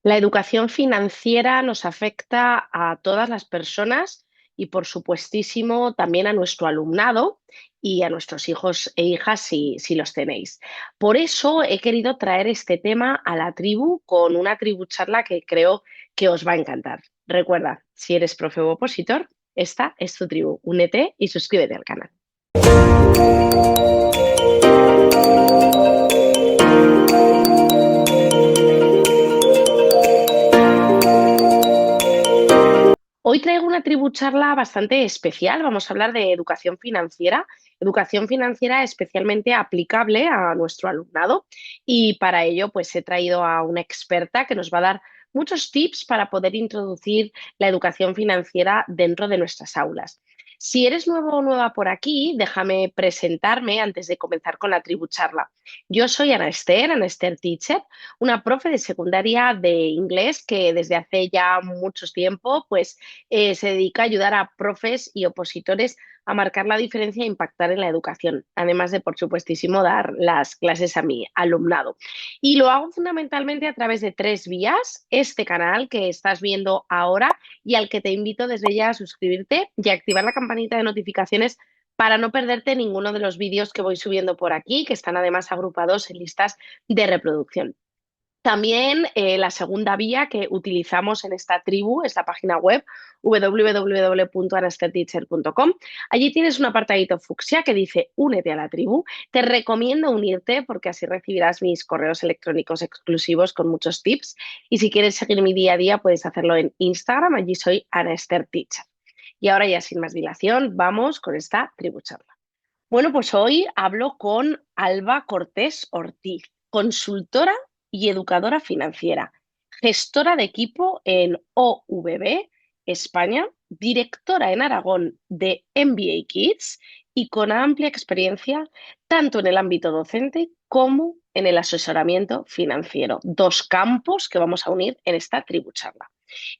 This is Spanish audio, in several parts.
La educación financiera nos afecta a todas las personas y, por supuestísimo, también a nuestro alumnado y a nuestros hijos e hijas si los tenéis. Por eso he querido traer este tema a la tribu con una tribu charla que creo que os va a encantar. Recuerda, si eres profe o opositor, esta es tu tribu. Únete y suscríbete al canal. Hoy traigo una tribu charla bastante especial. Vamos a hablar de educación financiera especialmente aplicable a nuestro alumnado. Y para ello, pues he traído a una experta que nos va a dar muchos tips para poder introducir la educación financiera dentro de nuestras aulas. Si eres nuevo o nueva por aquí, déjame presentarme antes de comenzar con la tribu charla. Yo soy Ana Esther Teacher, una profe de secundaria de inglés que desde hace ya mucho tiempo, pues se dedica a ayudar a profes y opositores a marcar la diferencia e impactar en la educación, además de, por supuestísimo, dar las clases a mi alumnado. Y lo hago fundamentalmente a través de tres vías: este canal que estás viendo ahora y al que te invito desde ya a suscribirte y a activar la campanita de notificaciones para no perderte ninguno de los vídeos que voy subiendo por aquí, que están además agrupados en listas de reproducción. También la segunda vía que utilizamos en esta tribu es la página web www.anasterteacher.com. Allí tienes un apartadito fucsia que dice Únete a la tribu. Te recomiendo unirte porque así recibirás mis correos electrónicos exclusivos con muchos tips. Y si quieres seguir mi día a día, puedes hacerlo en Instagram. Allí soy Anasterteacher. Y ahora ya sin más dilación, vamos con esta tribu charla. Bueno, pues hoy hablo con Alba Cortés Ortiz, consultora y educadora financiera, gestora de equipo en OVB, España, directora en Aragón de MBA Kids y con amplia experiencia tanto en el ámbito docente como en el asesoramiento financiero, dos campos que vamos a unir en esta tribu charla.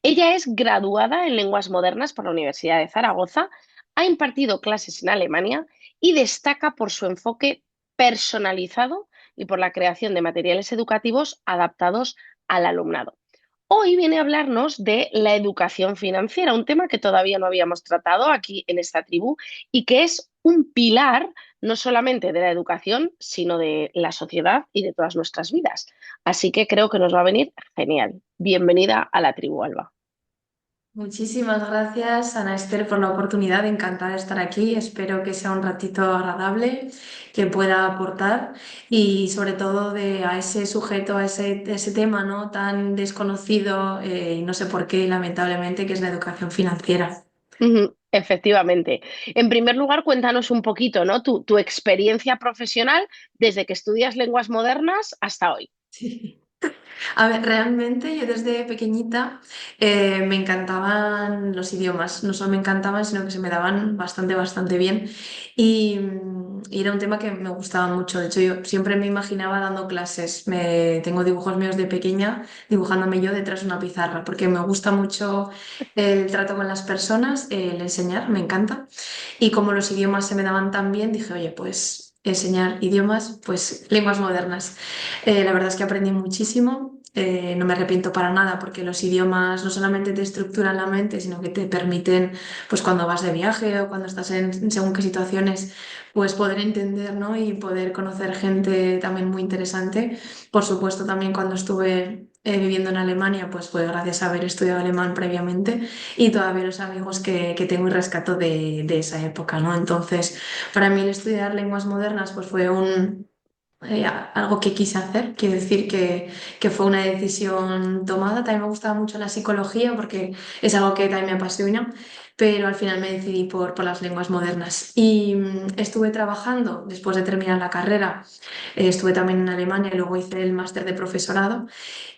Ella es graduada en lenguas modernas por la Universidad de Zaragoza, ha impartido clases en Alemania y destaca por su enfoque personalizado y por la creación de materiales educativos adaptados al alumnado. Hoy viene a hablarnos de la educación financiera, un tema que todavía no habíamos tratado aquí en esta tribu y que es un pilar no solamente de la educación, sino de la sociedad y de todas nuestras vidas. Así que creo que nos va a venir genial. Bienvenida a la tribu, Alba. Muchísimas gracias, Ana Esther, por la oportunidad. Encantada de estar aquí. Espero que sea un ratito agradable, que pueda aportar y sobre todo a ese sujeto, a ese tema, ¿no? Tan desconocido, y no sé por qué, lamentablemente, que es la educación financiera. Ujú, efectivamente. En primer lugar, cuéntanos un poquito, ¿no? Tu experiencia profesional desde que estudias lenguas modernas hasta hoy. A ver, realmente yo desde pequeñita me encantaban los idiomas. No solo me encantaban, sino que se me daban bastante, bastante bien. Y era un tema que me gustaba mucho. De hecho, yo siempre me imaginaba dando clases. Tengo dibujos míos de pequeña, dibujándome yo detrás de una pizarra, porque me gusta mucho el trato con las personas, el enseñar, me encanta. Y como los idiomas se me daban tan bien, dije, oye, pues enseñar idiomas, pues lenguas modernas. La verdad es que aprendí muchísimo, no me arrepiento para nada porque los idiomas no solamente te estructuran la mente, sino que te permiten, pues cuando vas de viaje o cuando estás en según qué situaciones, pues poder entender, ¿no? Y poder conocer gente también muy interesante. Por supuesto, también cuando estuve viviendo en Alemania, pues fue gracias a haber estudiado alemán previamente y todavía los amigos que tengo y rescato de esa época, ¿no? Entonces, para mí el estudiar lenguas modernas, pues fue algo que quise hacer, quiero decir que fue una decisión tomada. También me gustaba mucho la psicología porque es algo que también me apasiona, pero al final me decidí por las lenguas modernas. Y estuve trabajando después de terminar la carrera, estuve también en Alemania y luego hice el máster de profesorado.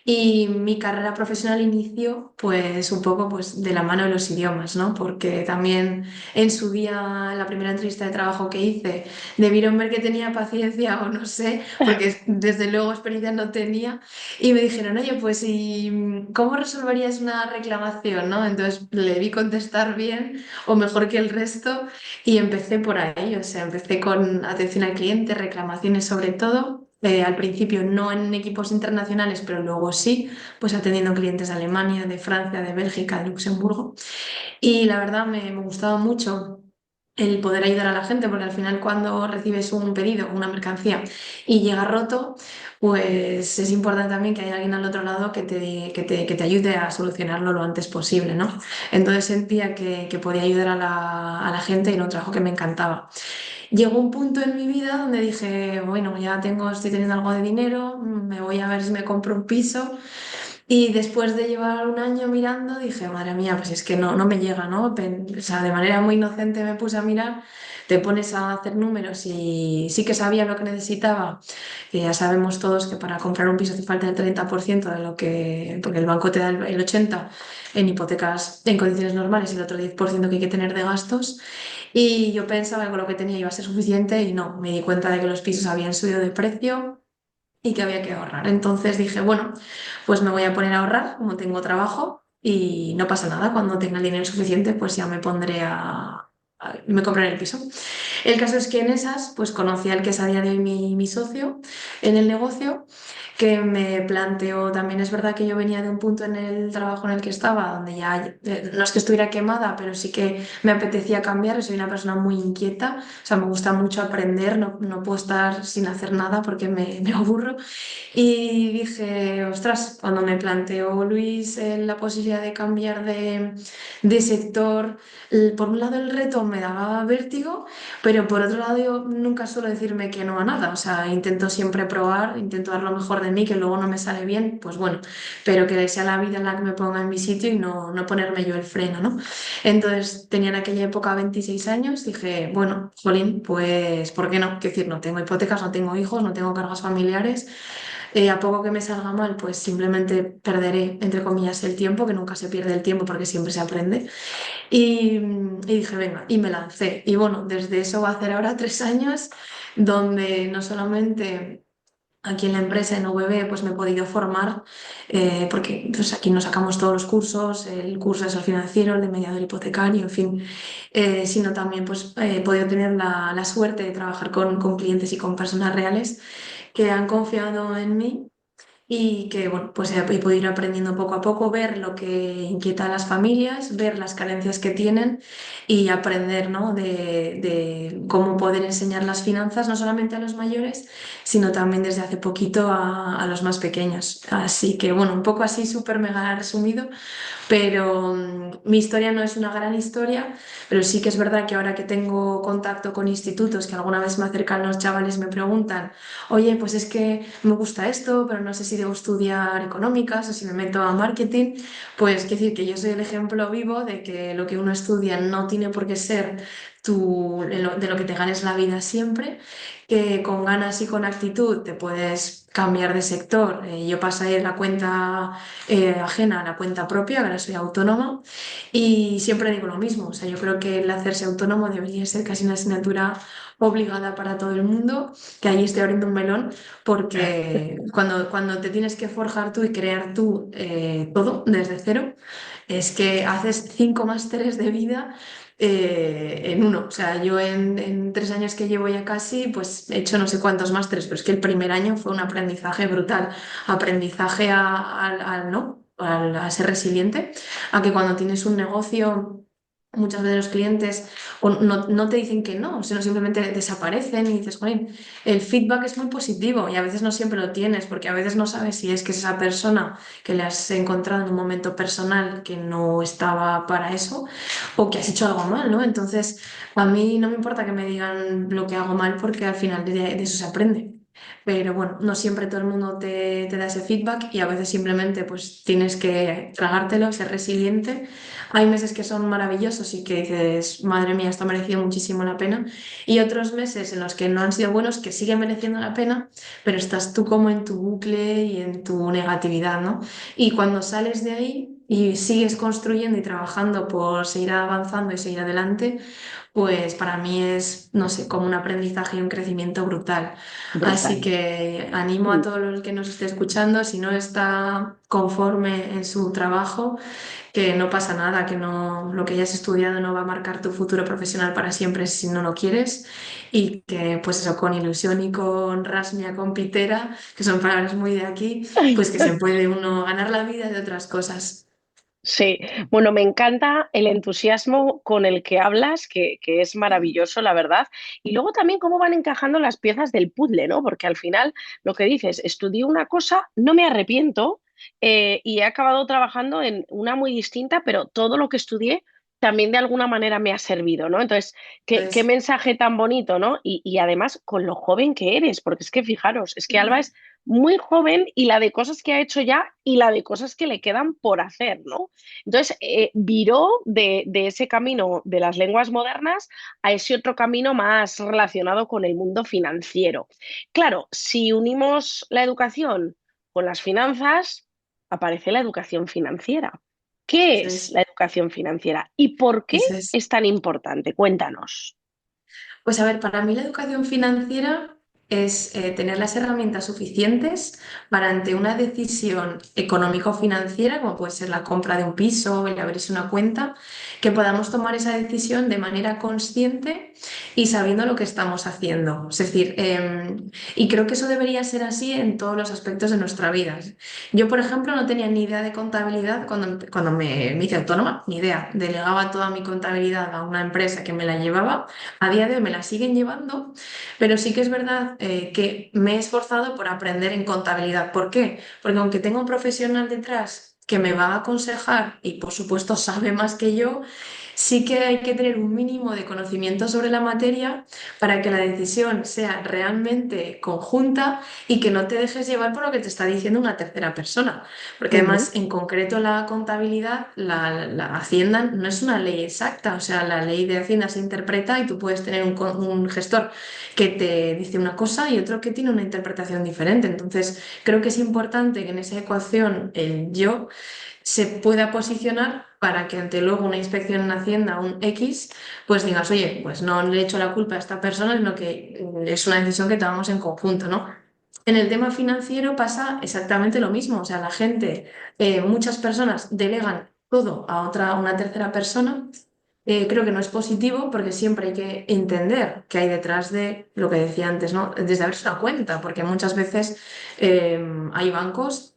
Y mi carrera profesional inició pues un poco pues de la mano de los idiomas, ¿no? Porque también en su día, en la primera entrevista de trabajo que hice, debieron ver que tenía paciencia o no sé, porque desde luego experiencia no tenía. Y me dijeron, oye, pues ¿y cómo resolverías una reclamación, no? Entonces le vi contestar bien o mejor que el resto y empecé por ahí, o sea, empecé con atención al cliente, reclamaciones sobre todo. al principio no en equipos internacionales, pero luego sí, pues atendiendo clientes de Alemania, de Francia, de Bélgica, de Luxemburgo. Y la verdad me gustaba mucho el poder ayudar a la gente, porque al final cuando recibes un pedido, una mercancía y llega roto, pues es importante también que haya alguien al otro lado que te ayude a solucionarlo lo antes posible, ¿no? Entonces sentía que podía ayudar a la gente y era un trabajo que me encantaba. Llegó un punto en mi vida donde dije, bueno, estoy teniendo algo de dinero, me voy a ver si me compro un piso. Y después de llevar un año mirando, dije, madre mía, pues es que no me llega, ¿no? O sea, de manera muy inocente me puse a mirar, te pones a hacer números y sí que sabía lo que necesitaba, que ya sabemos todos que para comprar un piso hace falta el 30% de lo que, porque el banco te da el 80% en hipotecas en condiciones normales y el otro 10% que hay que tener de gastos. Y yo pensaba que con lo que tenía iba a ser suficiente y no, me di cuenta de que los pisos habían subido de precio y que había que ahorrar. Entonces dije, bueno, pues me voy a poner a ahorrar, como tengo trabajo, y no pasa nada, cuando tenga el dinero suficiente, pues ya me pondré me compraré el piso. El caso es que en esas, pues conocí al que es a día de hoy mi socio en el negocio, que me planteó, también es verdad que yo venía de un punto en el trabajo en el que estaba, donde ya no es que estuviera quemada, pero sí que me apetecía cambiar, soy una persona muy inquieta, o sea, me gusta mucho aprender, no puedo estar sin hacer nada porque me aburro. Y dije, ostras, cuando me planteó Luis la posibilidad de cambiar de sector, por un lado el reto me daba vértigo, pero por otro lado yo nunca suelo decirme que no a nada, o sea, intento siempre probar, intento dar lo mejor de mí, que luego no me sale bien, pues bueno, pero que sea la vida en la que me ponga en mi sitio y no ponerme yo el freno, ¿no? Entonces tenía en aquella época 26 años, dije, bueno, jolín, pues ¿por qué no? Quiero decir, no tengo hipotecas, no tengo hijos, no tengo cargas familiares. A poco que me salga mal, pues simplemente perderé, entre comillas, el tiempo, que nunca se pierde el tiempo porque siempre se aprende. Y dije, venga, y me lancé. Y bueno, desde eso va a hacer ahora 3 años, donde no solamente aquí en la empresa en VB pues me he podido formar, porque pues, aquí nos sacamos todos los cursos, el curso de asesor financiero, el de mediador hipotecario, en fin, sino también pues he podido tener la suerte de trabajar con clientes y con personas reales que han confiado en mí y que, bueno, pues he podido ir aprendiendo poco a poco, ver lo que inquieta a las familias, ver las carencias que tienen y aprender, ¿no? de cómo poder enseñar las finanzas, no solamente a los mayores, sino también desde hace poquito a los más pequeños. Así que, bueno, un poco así súper mega resumido, pero mi historia no es una gran historia, pero sí que es verdad que ahora que tengo contacto con institutos, que alguna vez me acercan los chavales y me preguntan, oye, pues es que me gusta esto, pero no sé si debo estudiar económicas o si me meto a marketing, pues quiero decir que yo soy el ejemplo vivo de que lo que uno estudia no tiene por qué ser de lo que te ganes la vida siempre, que con ganas y con actitud te puedes cambiar de sector. Yo pasé la cuenta ajena a la cuenta propia, ahora soy autónoma y siempre digo lo mismo, o sea, yo creo que el hacerse autónomo debería ser casi una asignatura obligada para todo el mundo, que ahí estoy abriendo un melón, porque cuando te tienes que forjar tú y crear tú todo desde cero, es que haces 5 másteres de vida en uno. O sea, yo en 3 años que llevo ya casi, pues he hecho no sé cuántos másteres, pero es que el primer año fue un aprendizaje brutal. Aprendizaje ¿no? A ser resiliente, a que cuando tienes un negocio, muchas veces los clientes no te dicen que no, sino simplemente desaparecen y dices, "Jolín, el feedback es muy positivo y a veces no siempre lo tienes, porque a veces no sabes si es que es esa persona que le has encontrado en un momento personal que no estaba para eso o que has hecho algo mal, ¿no? Entonces, a mí no me importa que me digan lo que hago mal porque al final de eso se aprende. Pero bueno, no siempre todo el mundo te da ese feedback y a veces simplemente pues tienes que tragártelo, ser resiliente. Hay meses que son maravillosos y que dices, madre mía, esto ha merecido muchísimo la pena. Y otros meses en los que no han sido buenos, que siguen mereciendo la pena, pero estás tú como en tu bucle y en tu negatividad, ¿no? Y cuando sales de ahí y sigues construyendo y trabajando por seguir avanzando y seguir adelante, pues para mí es, no sé, como un aprendizaje y un crecimiento brutal. Así Brutal. que animo a Mm. todos los que nos esté escuchando, si no está conforme en su trabajo, que no pasa nada, que no, lo que hayas estudiado no va a marcar tu futuro profesional para siempre si no lo quieres y que pues eso, con ilusión y con rasmia, con pitera, que son palabras muy de aquí, pues que se puede uno ganar la vida de otras cosas. Sí, bueno, me encanta el entusiasmo con el que hablas, que es maravilloso, la verdad. Y luego también cómo van encajando las piezas del puzzle, ¿no? Porque al final lo que dices, estudié una cosa, no me arrepiento y he acabado trabajando en una muy distinta, pero todo lo que estudié también de alguna manera me ha servido, ¿no? Entonces, qué Entonces, mensaje tan bonito, ¿no? Y además con lo joven que eres, porque es que fijaros, es que Alba es muy joven y la de cosas que ha hecho ya y la de cosas que le quedan por hacer, ¿no? Entonces, viró de ese camino de las lenguas modernas a ese otro camino más relacionado con el mundo financiero. Claro, si unimos la educación con las finanzas, aparece la educación financiera. ¿Qué eso es es, la educación financiera y por qué eso es. es tan importante? Cuéntanos. Pues a ver, para mí la educación financiera es tener las herramientas suficientes para ante una decisión económico-financiera, como puede ser la compra de un piso, el abrirse una cuenta, que podamos tomar esa decisión de manera consciente y sabiendo lo que estamos haciendo. Es decir, y creo que eso debería ser así en todos los aspectos de nuestra vida. Yo, por ejemplo, no tenía ni idea de contabilidad cuando me hice autónoma, ni idea. Delegaba toda mi contabilidad a una empresa que me la llevaba. A día de hoy me la siguen llevando, pero sí que es verdad que me he esforzado por aprender en contabilidad. ¿Por qué? Porque aunque tengo un profesional detrás que me va a aconsejar y por supuesto sabe más que yo, sí que hay que tener un mínimo de conocimiento sobre la materia para que la decisión sea realmente conjunta y que no te dejes llevar por lo que te está diciendo una tercera persona. Porque Ujú, además, en concreto, la contabilidad, la Hacienda no es una ley exacta. O sea, la ley de Hacienda se interpreta y tú puedes tener un gestor que te dice una cosa y otro que tiene una interpretación diferente. Entonces, creo que es importante que en esa ecuación el yo se pueda posicionar para que ante luego una inspección en Hacienda, un X, pues digas, oye, pues no le echo la culpa a esta persona, sino que es una decisión que tomamos en conjunto, ¿no? En el tema financiero pasa exactamente lo mismo, o sea, la gente, muchas personas delegan todo a una tercera persona. Creo que no es positivo porque siempre hay que entender qué hay detrás de lo que decía antes, ¿no? Desde abrirse una cuenta, porque muchas veces hay bancos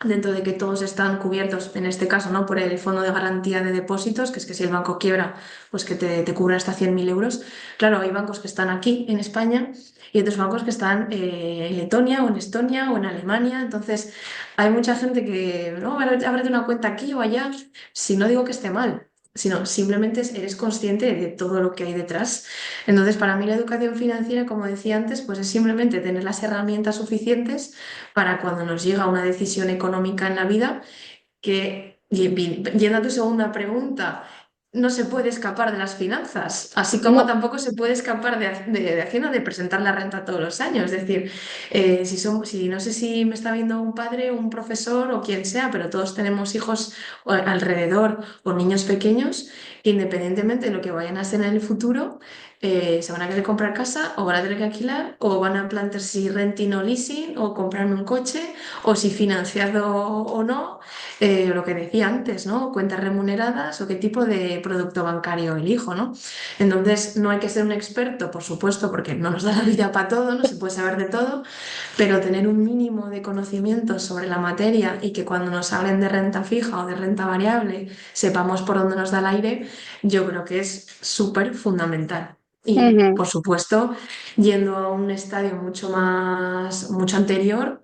dentro de que todos están cubiertos, en este caso, ¿no? Por el Fondo de Garantía de Depósitos, que es que si el banco quiebra, pues que te cubra hasta 100.000 euros. Claro, hay bancos que están aquí en España y otros bancos que están en Letonia o en Estonia o en Alemania. Entonces, hay mucha gente que, no, ábrete una cuenta aquí o allá, si no digo que esté mal, sino simplemente eres consciente de todo lo que hay detrás. Entonces, para mí la educación financiera, como decía antes, pues es simplemente tener las herramientas suficientes para cuando nos llega una decisión económica en la vida, que, yendo a tu segunda pregunta, no se puede escapar de las finanzas, así como no, tampoco se puede escapar de Hacienda de presentar la renta todos los años. Es decir, si no sé si me está viendo un padre, un profesor o quien sea, pero todos tenemos hijos alrededor o niños pequeños que independientemente de lo que vayan a hacer en el futuro, se van a querer comprar casa o van a tener que alquilar o van a plantearse si renting o leasing o comprarme un coche o si financiado o no, lo que decía antes, ¿no? Cuentas remuneradas o qué tipo de producto bancario elijo, ¿no? Entonces, no hay que ser un experto, por supuesto, porque no nos da la vida para todo, no se puede saber de todo, pero tener un mínimo de conocimiento sobre la materia y que cuando nos hablen de renta fija o de renta variable sepamos por dónde nos da el aire, yo creo que es súper fundamental. Y, ujú, por supuesto, yendo a un estadio mucho anterior,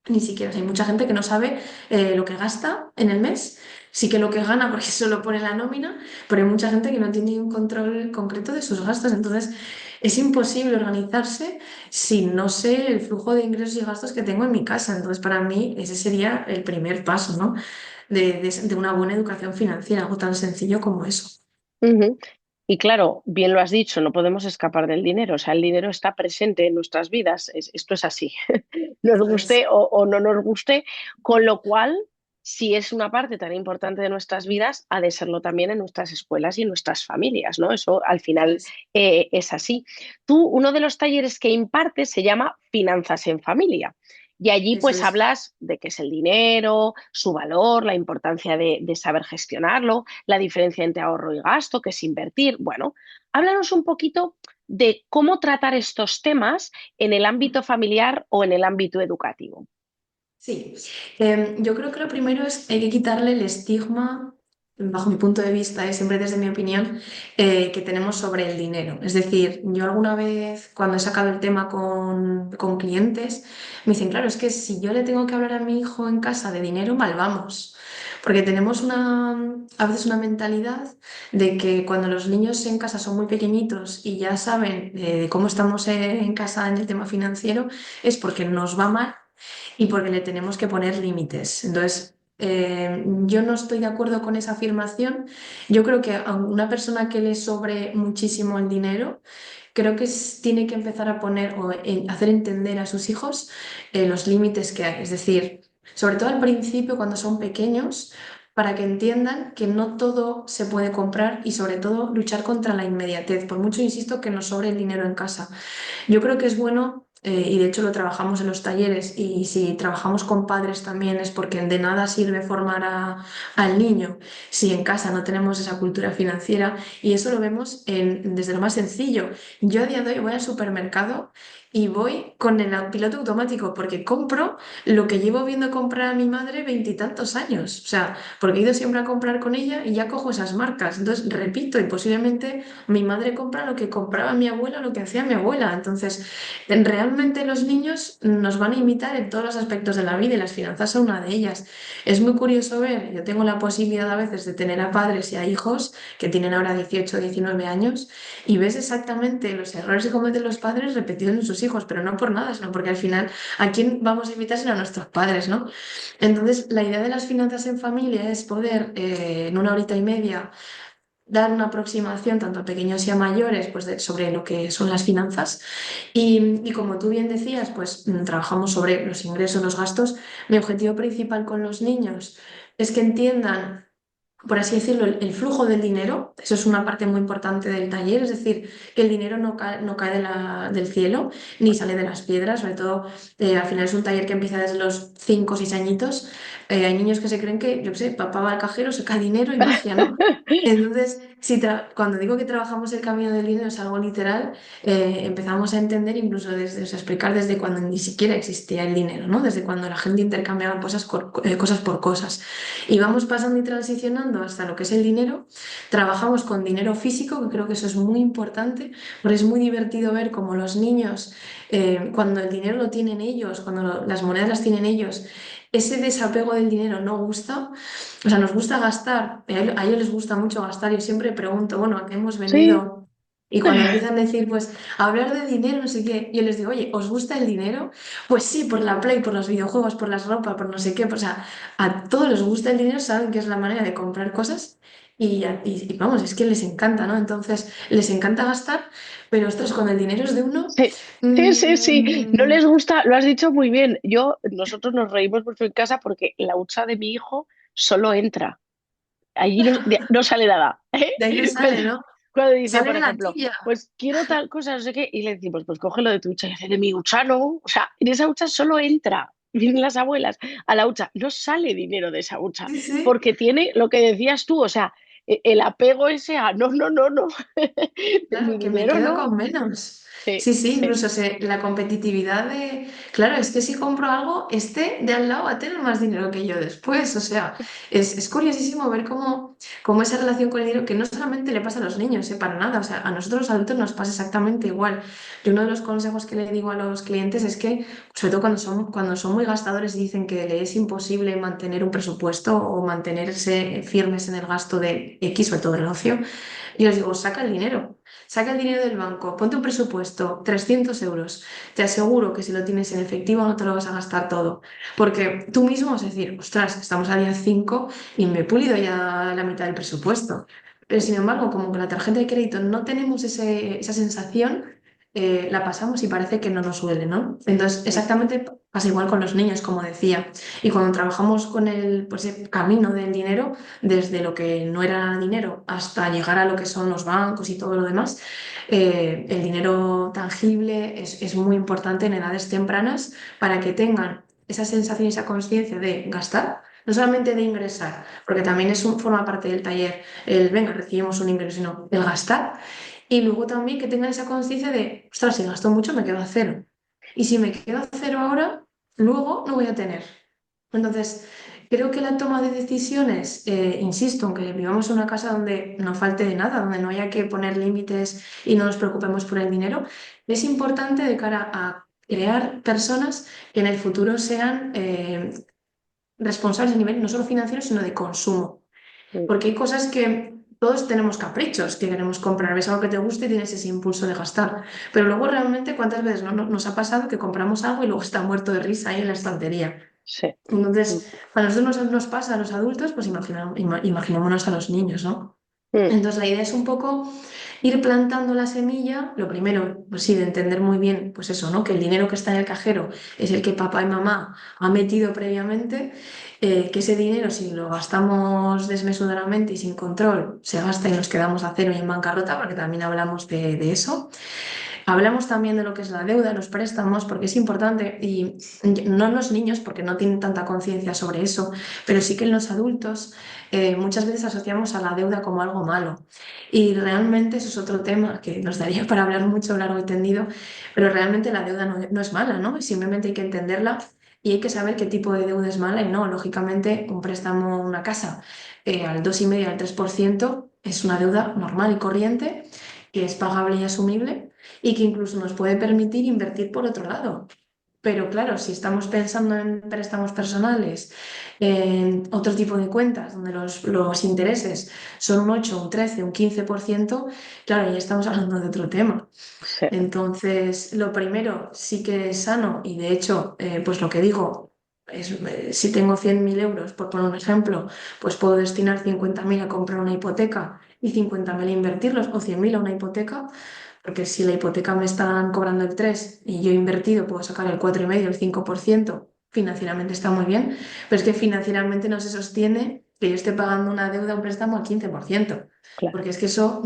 ni siquiera, o sea, hay mucha gente que no sabe lo que gasta en el mes, sí que lo que gana porque eso lo pone en la nómina, pero hay mucha gente que no tiene un control concreto de sus gastos, entonces es imposible organizarse si no sé el flujo de ingresos y gastos que tengo en mi casa. Entonces, para mí ese sería el primer paso, ¿no? De una buena educación financiera, algo tan sencillo como eso. ujú. Y claro, bien lo has dicho, no podemos escapar del dinero. O sea, el dinero está presente en nuestras vidas. Esto es así, nos Eso es. guste o no nos guste. Con lo cual, si es una parte tan importante de nuestras vidas, ha de serlo también en nuestras escuelas y en nuestras familias, ¿no? Eso al Eso final es. es así. Tú, uno de los talleres que impartes se llama Finanzas en Familia. Y allí Eso pues es. hablas de qué es el dinero, su valor, la importancia de saber gestionarlo, la diferencia entre ahorro y gasto, qué es invertir. Bueno, háblanos un poquito de cómo tratar estos temas en el ámbito familiar o en el ámbito educativo. Sí, yo creo que lo primero es hay que quitarle el estigma, bajo mi punto de vista, siempre desde mi opinión, que tenemos sobre el dinero. Es decir, yo alguna vez cuando he sacado el tema con clientes, me dicen, claro, es que si yo le tengo que hablar a mi hijo en casa de dinero, mal vamos. Porque tenemos a veces una mentalidad de que cuando los niños en casa son muy pequeñitos y ya saben de cómo estamos en casa en el tema financiero, es porque nos va mal y porque le tenemos que poner límites. Entonces, yo no estoy de acuerdo con esa afirmación. Yo creo que a una persona que le sobre muchísimo el dinero, creo que tiene que empezar a poner o hacer entender a sus hijos los límites que hay. Es decir, sobre todo al principio, cuando son pequeños, para que entiendan que no todo se puede comprar y sobre todo luchar contra la inmediatez. Por mucho insisto que nos sobre el dinero en casa. Yo creo que es bueno, y de hecho lo trabajamos en los talleres, y si trabajamos con padres también es porque de nada sirve formar al niño si en casa no tenemos esa cultura financiera, y eso lo vemos desde lo más sencillo. Yo a día de hoy voy al supermercado y voy con el piloto automático porque compro lo que llevo viendo comprar a mi madre veintitantos años, o sea, porque he ido siempre a comprar con ella y ya cojo esas marcas. Entonces, repito, y posiblemente mi madre compra lo que compraba mi abuela, lo que hacía mi abuela. Entonces, realmente los niños nos van a imitar en todos los aspectos de la vida y las finanzas son una de ellas. Es muy curioso ver, yo tengo la posibilidad a veces de tener a padres y a hijos que tienen ahora 18 o 19 años y ves exactamente los errores que cometen los padres repetidos en sus hijos, pero no por nada, sino porque al final, ¿a quién vamos a imitar sino a nuestros padres, ¿no? Entonces, la idea de las finanzas en familia es poder, en una horita y media, dar una aproximación tanto a pequeños y a mayores pues, sobre lo que son las finanzas. Y como tú bien decías, pues trabajamos sobre los ingresos, los gastos. Mi objetivo principal con los niños es que entiendan, por así decirlo, el flujo del dinero. Eso es una parte muy importante del taller, es decir, que el dinero no cae del cielo ni sale de las piedras, sobre todo al final es un taller que empieza desde los 5 o 6 añitos. Hay niños que se creen que, yo qué sé, papá va al cajero, saca dinero y magia, ¿no? Entonces, cuando digo que trabajamos el camino del dinero es algo literal, empezamos a entender incluso desde, o sea, explicar desde cuando ni siquiera existía el dinero, ¿no? Desde cuando la gente intercambiaba cosas por cosas. Y vamos pasando y transicionando hasta lo que es el dinero. Trabajamos con dinero físico, que creo que eso es muy importante, porque es muy divertido ver cómo los niños, cuando el dinero lo tienen ellos, cuando las monedas las tienen ellos, ese desapego del dinero no gusta. O sea, nos gusta gastar, a ellos les gusta mucho gastar. Yo siempre pregunto, bueno, ¿a qué hemos Sí. venido? Y cuando empiezan a decir, pues, a hablar de dinero, no sé qué, yo les digo, oye, ¿os gusta el dinero? Pues sí, por la Play, por los videojuegos, por las ropas, por no sé qué. Pues, o sea, a todos les gusta el dinero, saben que es la manera de comprar cosas y vamos, es que les encanta, ¿no? Entonces, les encanta gastar, pero ostras, cuando el dinero es de uno, Sí, sí, sí, sí. No mm, les gusta, lo has dicho muy bien. Nosotros nos reímos mucho en casa porque la hucha de mi hijo solo entra. Allí no sale nada. ¿Eh? de ahí no sale, Cuando, ¿no? cuando dice, Sale por de la ejemplo, tía. pues quiero tal cosa, no sé qué, y le decimos, pues cógelo de tu hucha. Y dice, de mi hucha no. O sea, en esa hucha solo entra. Vienen las abuelas a la hucha. No sale dinero de esa hucha Sí, sí. porque tiene lo que decías tú, o sea, el apego ese a no, no, no, no. De mi Claro, que me dinero quedo no. con menos. Sí, Sí, sí, sí. incluso la competitividad de... Claro, es que si compro algo, este de al lado va a tener más dinero que yo después. O sea, es curiosísimo ver cómo esa relación con el dinero, que no solamente le pasa a los niños, para nada. O sea, a nosotros los adultos nos pasa exactamente igual. Y uno de los consejos que le digo a los clientes es que, sobre todo cuando son muy gastadores y dicen que le es imposible mantener un presupuesto o mantenerse firmes en el gasto de X, sobre todo el ocio, yo les digo, saca el dinero. Saca el dinero del banco, ponte un presupuesto, 300 euros. Te aseguro que si lo tienes en efectivo no te lo vas a gastar todo. Porque tú mismo vas a decir, ostras, estamos a día 5 y me he pulido ya la mitad del presupuesto. Pero sin embargo, como con la tarjeta de crédito no tenemos esa sensación, la pasamos y parece que no nos duele, ¿no? Entonces, Mm, exactamente pasa igual con los niños, como decía. Y cuando trabajamos con pues, el camino del dinero, desde lo que no era dinero hasta llegar a lo que son los bancos y todo lo demás, el dinero tangible es muy importante en edades tempranas para que tengan esa sensación y esa conciencia de gastar. No solamente de ingresar, porque también forma parte del taller el, venga, recibimos un ingreso, sino el gastar. Y luego también que tengan esa conciencia de, ostras, si gasto mucho me quedo a cero. Y si me quedo a cero ahora, luego no voy a tener. Entonces, creo que la toma de decisiones, insisto, aunque vivamos en una casa donde no falte de nada, donde no haya que poner límites y no nos preocupemos por el dinero, es importante de cara a crear personas que en el futuro sean responsables a nivel no solo financiero, sino de consumo. mm, Porque hay cosas que todos tenemos caprichos, que queremos comprar, ves algo que te guste y tienes ese impulso de gastar. Pero luego realmente, ¿cuántas veces nos ha pasado que compramos algo y luego está muerto de risa ahí en la estantería? sí. Mm, Entonces, a nosotros nos pasa a los adultos, pues imaginémonos a los niños, ¿no? mm, Entonces, la idea es un poco ir plantando la semilla, lo primero, pues sí, de entender muy bien, pues eso, ¿no? Que el dinero que está en el cajero es el que papá y mamá han metido previamente, que ese dinero, si lo gastamos desmesuradamente y sin control, se gasta y nos quedamos a cero y en bancarrota, porque también hablamos de eso. Hablamos también de lo que es la deuda, los préstamos, porque es importante, y no en los niños, porque no tienen tanta conciencia sobre eso, pero sí que en los adultos muchas veces asociamos a la deuda como algo malo. Y realmente eso es otro tema que nos daría para hablar mucho largo y tendido, pero realmente la deuda no es mala, ¿no? Simplemente hay que entenderla y hay que saber qué tipo de deuda es mala y no. Lógicamente, un préstamo, una casa, al 2,5, al 3% es una deuda normal y corriente, que es pagable y asumible y que incluso nos puede permitir invertir por otro lado. Pero claro, si estamos pensando en préstamos personales, en otro tipo de cuentas donde los intereses son un 8, un 13, un 15%, claro, ya estamos hablando de otro tema. sí. Entonces, lo primero sí que es sano y de hecho, pues lo que digo es, si tengo 100.000 euros, por poner un ejemplo, pues puedo destinar 50.000 a comprar una hipoteca y 50.000 a invertirlos o 100.000 a una hipoteca, porque si la hipoteca me están cobrando el 3 y yo he invertido, puedo sacar el 4,5, el 5%, financieramente está muy bien, pero es que financieramente no se sostiene que yo esté pagando una deuda, un préstamo al 15%, Claro. porque es que eso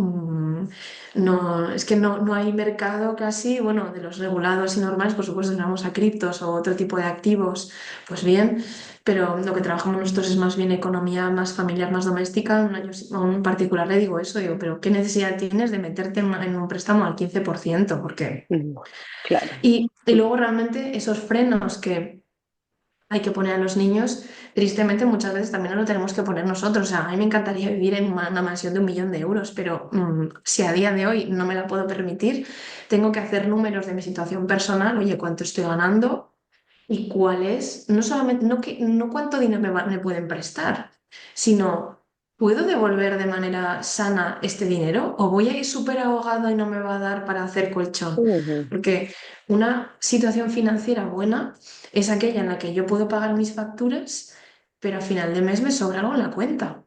no, es que no hay mercado casi, bueno, de los regulados y normales, por supuesto, si vamos a criptos o otro tipo de activos, pues bien, pero lo que trabajamos nosotros es más bien economía más familiar, más doméstica. A un particular le digo eso, digo, pero ¿qué necesidad tienes de meterte en un préstamo al 15%? Porque... Mm, claro. Y luego realmente esos frenos que hay que poner a los niños, tristemente muchas veces también nos lo tenemos que poner nosotros. O sea, a mí me encantaría vivir en una mansión de 1.000.000 de euros, pero si a día de hoy no me la puedo permitir, tengo que hacer números de mi situación personal, oye, cuánto estoy ganando y cuál es, no solamente, no cuánto dinero me pueden prestar, sino, ¿puedo devolver de manera sana este dinero o voy a ir súper ahogado y no me va a dar para hacer colchón? Ujú, Porque una situación financiera buena es aquella en la que yo puedo pagar mis facturas, pero a final de mes me sobra algo en la cuenta.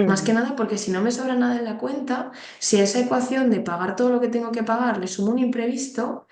Más que ujú, nada porque si no me sobra nada en la cuenta, si a esa ecuación de pagar todo lo que tengo que pagar le sumo un imprevisto,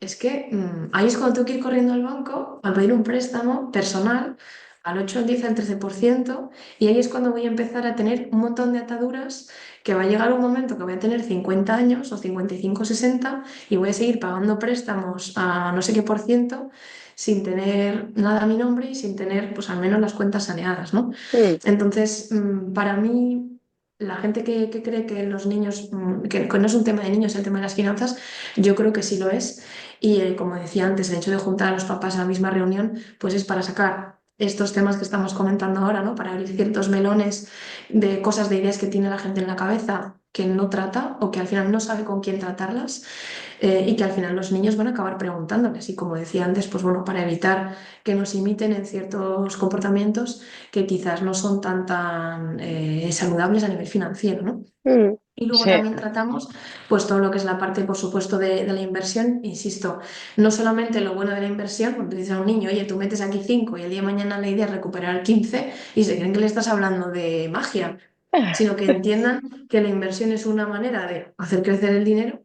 es que ahí es cuando tengo que ir corriendo al banco a pedir un préstamo personal al 8, al 10, al 13%, y ahí es cuando voy a empezar a tener un montón de ataduras, que va a llegar un momento que voy a tener 50 años o 55, 60 y voy a seguir pagando préstamos a no sé qué por ciento sin tener nada a mi nombre y sin tener pues al menos las cuentas saneadas, ¿no? mm, Entonces, para mí, la gente que cree que los niños, que no es un tema de niños el tema de las finanzas, yo creo que sí lo es. Y como decía antes, el hecho de juntar a los papás en la misma reunión, pues es para sacar estos temas que estamos comentando ahora, ¿no? Para abrir ciertos melones de cosas, de ideas que tiene la gente en la cabeza que no trata o que al final no sabe con quién tratarlas, y que al final los niños van a acabar preguntándoles. Y como decía antes, pues bueno, para evitar que nos imiten en ciertos comportamientos que quizás no son tan saludables a nivel financiero, ¿no? mm. Y luego Sí. también tratamos pues todo lo que es la parte, por supuesto, de la inversión. Insisto, no solamente lo bueno de la inversión, cuando dices a un niño, oye, tú metes aquí 5 y el día de mañana la idea es recuperar 15 y se creen que le estás hablando de magia, sino que entiendan que la inversión es una manera de hacer crecer el dinero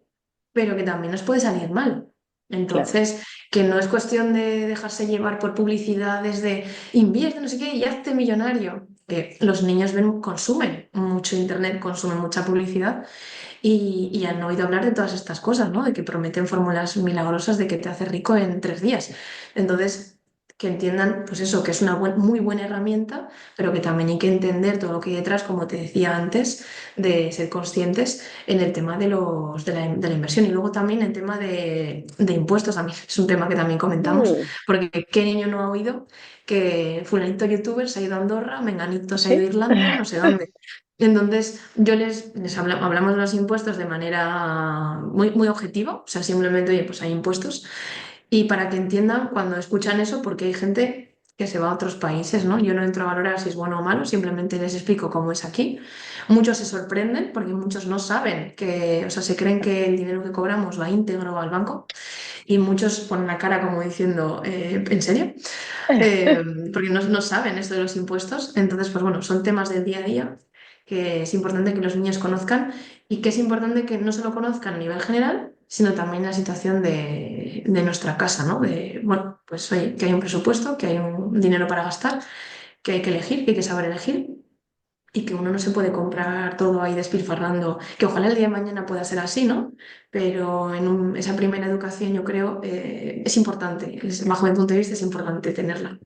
pero que también nos puede salir mal. claro. Entonces, que no es cuestión de dejarse llevar por publicidades de invierte, no sé qué, y hazte millonario. Que los niños consumen mucho internet, consumen mucha publicidad y han oído hablar de todas estas cosas, ¿no? De que prometen fórmulas milagrosas de que te hace rico en 3 días. Entonces, que entiendan, pues eso, que es una muy buena herramienta, pero que también hay que entender todo lo que hay detrás, como te decía antes, de ser conscientes en el tema de la inversión. Y luego también el tema de impuestos, a mí es un tema que también comentamos, Mm, porque ¿qué niño no ha oído que fulanito youtuber se ha ido a Andorra, menganito se ha ido a sí. Irlanda, no sé dónde? Entonces, yo hablamos de los impuestos de manera muy, muy objetiva, o sea, simplemente, oye, pues hay impuestos, y para que entiendan cuando escuchan eso, porque hay gente que se va a otros países, ¿no? Yo no entro a valorar si es bueno o malo, simplemente les explico cómo es aquí. Muchos se sorprenden porque muchos no saben que, o sea, se creen que el dinero que cobramos va íntegro al banco y muchos ponen la cara como diciendo, ¿en serio? Porque no saben esto de los impuestos. Entonces, pues bueno, son temas del día a día que es importante que los niños conozcan y que es importante que no solo conozcan a nivel general, sino también la situación de nuestra casa, ¿no? De, bueno, pues oye, que hay un presupuesto, que hay un dinero para gastar, que hay que elegir, que hay que saber elegir y que uno no se puede comprar todo ahí despilfarrando, que ojalá el día de mañana pueda ser así, ¿no? Pero esa primera educación yo creo es importante, bajo mi punto de vista es importante tenerla.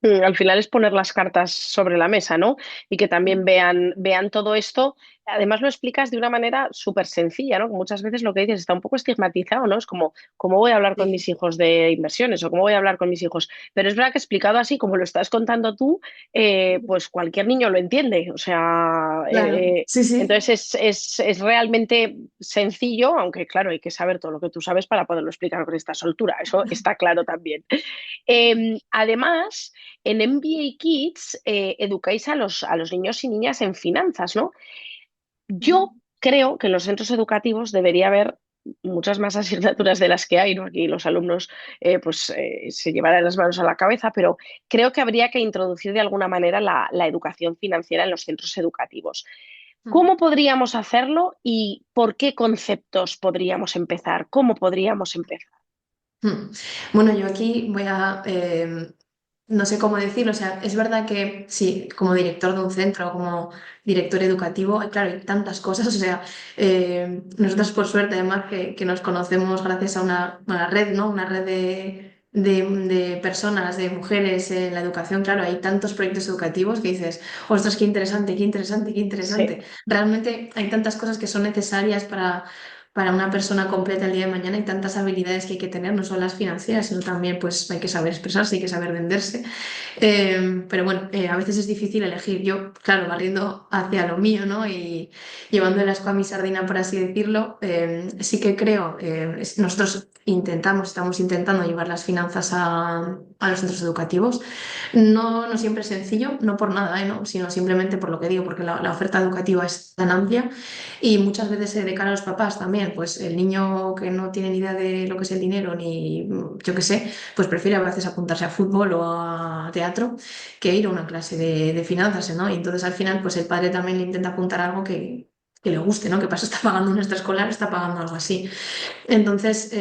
Al final es poner las cartas sobre la mesa, ¿no? Y que también vean todo esto. Además lo explicas de una manera súper sencilla, ¿no? Que muchas veces lo que dices está un poco estigmatizado, ¿no? Es como, ¿cómo voy a hablar con mis Sí, hijos de inversiones o cómo voy a hablar con mis hijos? Pero es verdad que explicado así, como lo estás contando tú, pues cualquier niño lo entiende. O sea, claro, sí, sí. entonces es realmente sencillo, aunque claro, hay que saber todo lo que tú sabes para poderlo explicar con esta soltura. Eso está claro también. Además, en MBA Kids educáis a los niños y niñas en finanzas, ¿no? Yo creo que en los centros educativos debería haber muchas más asignaturas de las que hay, ¿no? Aquí los alumnos se llevarán las manos a la cabeza, pero creo que habría que introducir de alguna manera la educación financiera en los centros educativos. ¿Cómo podríamos hacerlo y por qué conceptos podríamos empezar? ¿Cómo podríamos empezar? Hmm. Bueno, yo aquí no sé cómo decirlo, o sea, es verdad que sí, como director de un centro, como director educativo, claro, hay tantas cosas, o sea, nosotros por suerte además que nos conocemos gracias a una red, ¿no? Una red de personas, de mujeres en la educación, claro, hay tantos proyectos educativos que dices, ostras, qué interesante, qué interesante, qué Sí. interesante. Realmente hay tantas cosas que son necesarias para una persona completa el día de mañana y tantas habilidades que hay que tener, no solo las financieras, sino también pues hay que saber expresarse, hay que saber venderse. Pero bueno, a veces es difícil elegir. Yo, claro, barriendo hacia lo mío, ¿no? Y llevando el asco a mi sardina, por así decirlo, sí que creo, nosotros estamos intentando llevar las finanzas a los centros educativos. No, no siempre es sencillo, no por nada, ¿no? Sino simplemente por lo que digo, porque la oferta educativa es tan amplia y muchas veces de cara a los papás también, pues el niño que no tiene ni idea de lo que es el dinero ni yo qué sé, pues prefiere a veces apuntarse a fútbol o a teatro que ir a una clase de finanzas, ¿no? Y entonces al final pues el padre también le intenta apuntar algo que le guste, ¿no? Que pasa, está pagando un extraescolar, está pagando algo así. Entonces,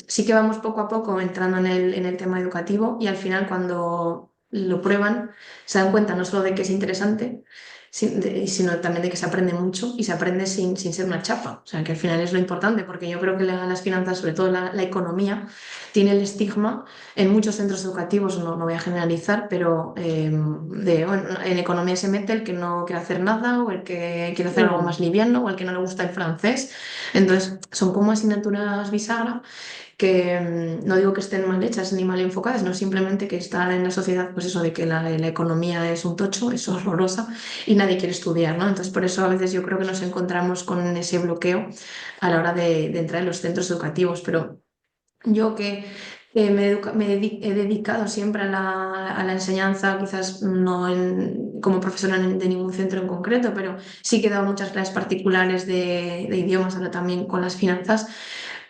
sí que vamos poco a poco entrando en el tema educativo y al final cuando lo prueban se dan cuenta no solo de que es interesante, sino también de que se aprende mucho y se aprende sin ser una chapa. O sea, que al final es lo importante porque yo creo que las finanzas, sobre todo la economía, tiene el estigma en muchos centros educativos, no voy a generalizar, pero bueno, en economía se mete el que no quiere hacer nada o el que quiere hacer algo Mm. más liviano o el que no le gusta el francés. Entonces, son como asignaturas bisagra que no digo que estén mal hechas ni mal enfocadas, no simplemente que está en la sociedad, pues eso de que la economía es un tocho, es horrorosa y nadie quiere estudiar, ¿no? Entonces, por eso a veces yo creo que nos encontramos con ese bloqueo a la hora de entrar en los centros educativos, pero yo que he dedicado siempre a la enseñanza, quizás no como profesora de ningún centro en concreto, pero sí que he dado muchas clases particulares de idiomas, ahora también con las finanzas.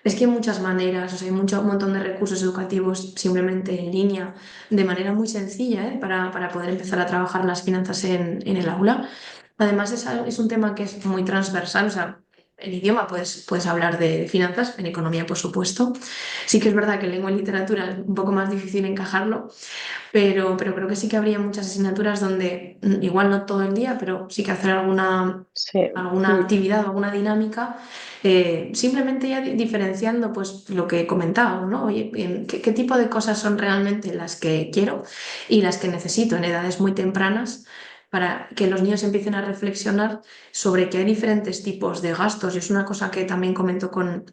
Es que hay muchas maneras, o sea, hay un montón de recursos educativos simplemente en línea, de manera muy sencilla, ¿eh? Para poder empezar a trabajar las finanzas en el aula. Además, es un tema que es muy transversal, o sea, en idioma puedes hablar de finanzas, en economía, por supuesto. Sí que es verdad que en lengua y literatura es un poco más difícil encajarlo, pero creo que sí que habría muchas asignaturas donde, igual no todo el día, pero sí que hacer Sí. alguna Mm. actividad o alguna dinámica, simplemente ya diferenciando pues lo que comentábamos, ¿no? Oye, ¿qué tipo de cosas son realmente las que quiero y las que necesito en edades muy tempranas? Para que los niños empiecen a reflexionar sobre que hay diferentes tipos de gastos. Y es una cosa que también comento con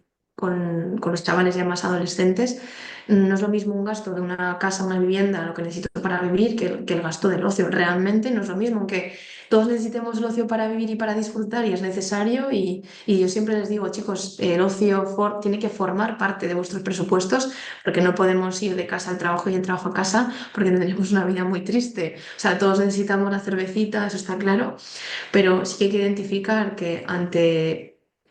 los chavales ya más adolescentes. No es lo mismo un gasto de una casa, una vivienda, lo que necesito para vivir, que el gasto del ocio. Realmente no es lo mismo, aunque todos necesitemos el ocio para vivir y para disfrutar y es necesario. Y yo siempre les digo, chicos, el ocio tiene que formar parte de vuestros presupuestos, porque no podemos ir de casa al trabajo y del trabajo a casa, porque tendremos una vida muy triste. O sea, todos necesitamos la cervecita, eso está claro, pero sí que hay que identificar que ante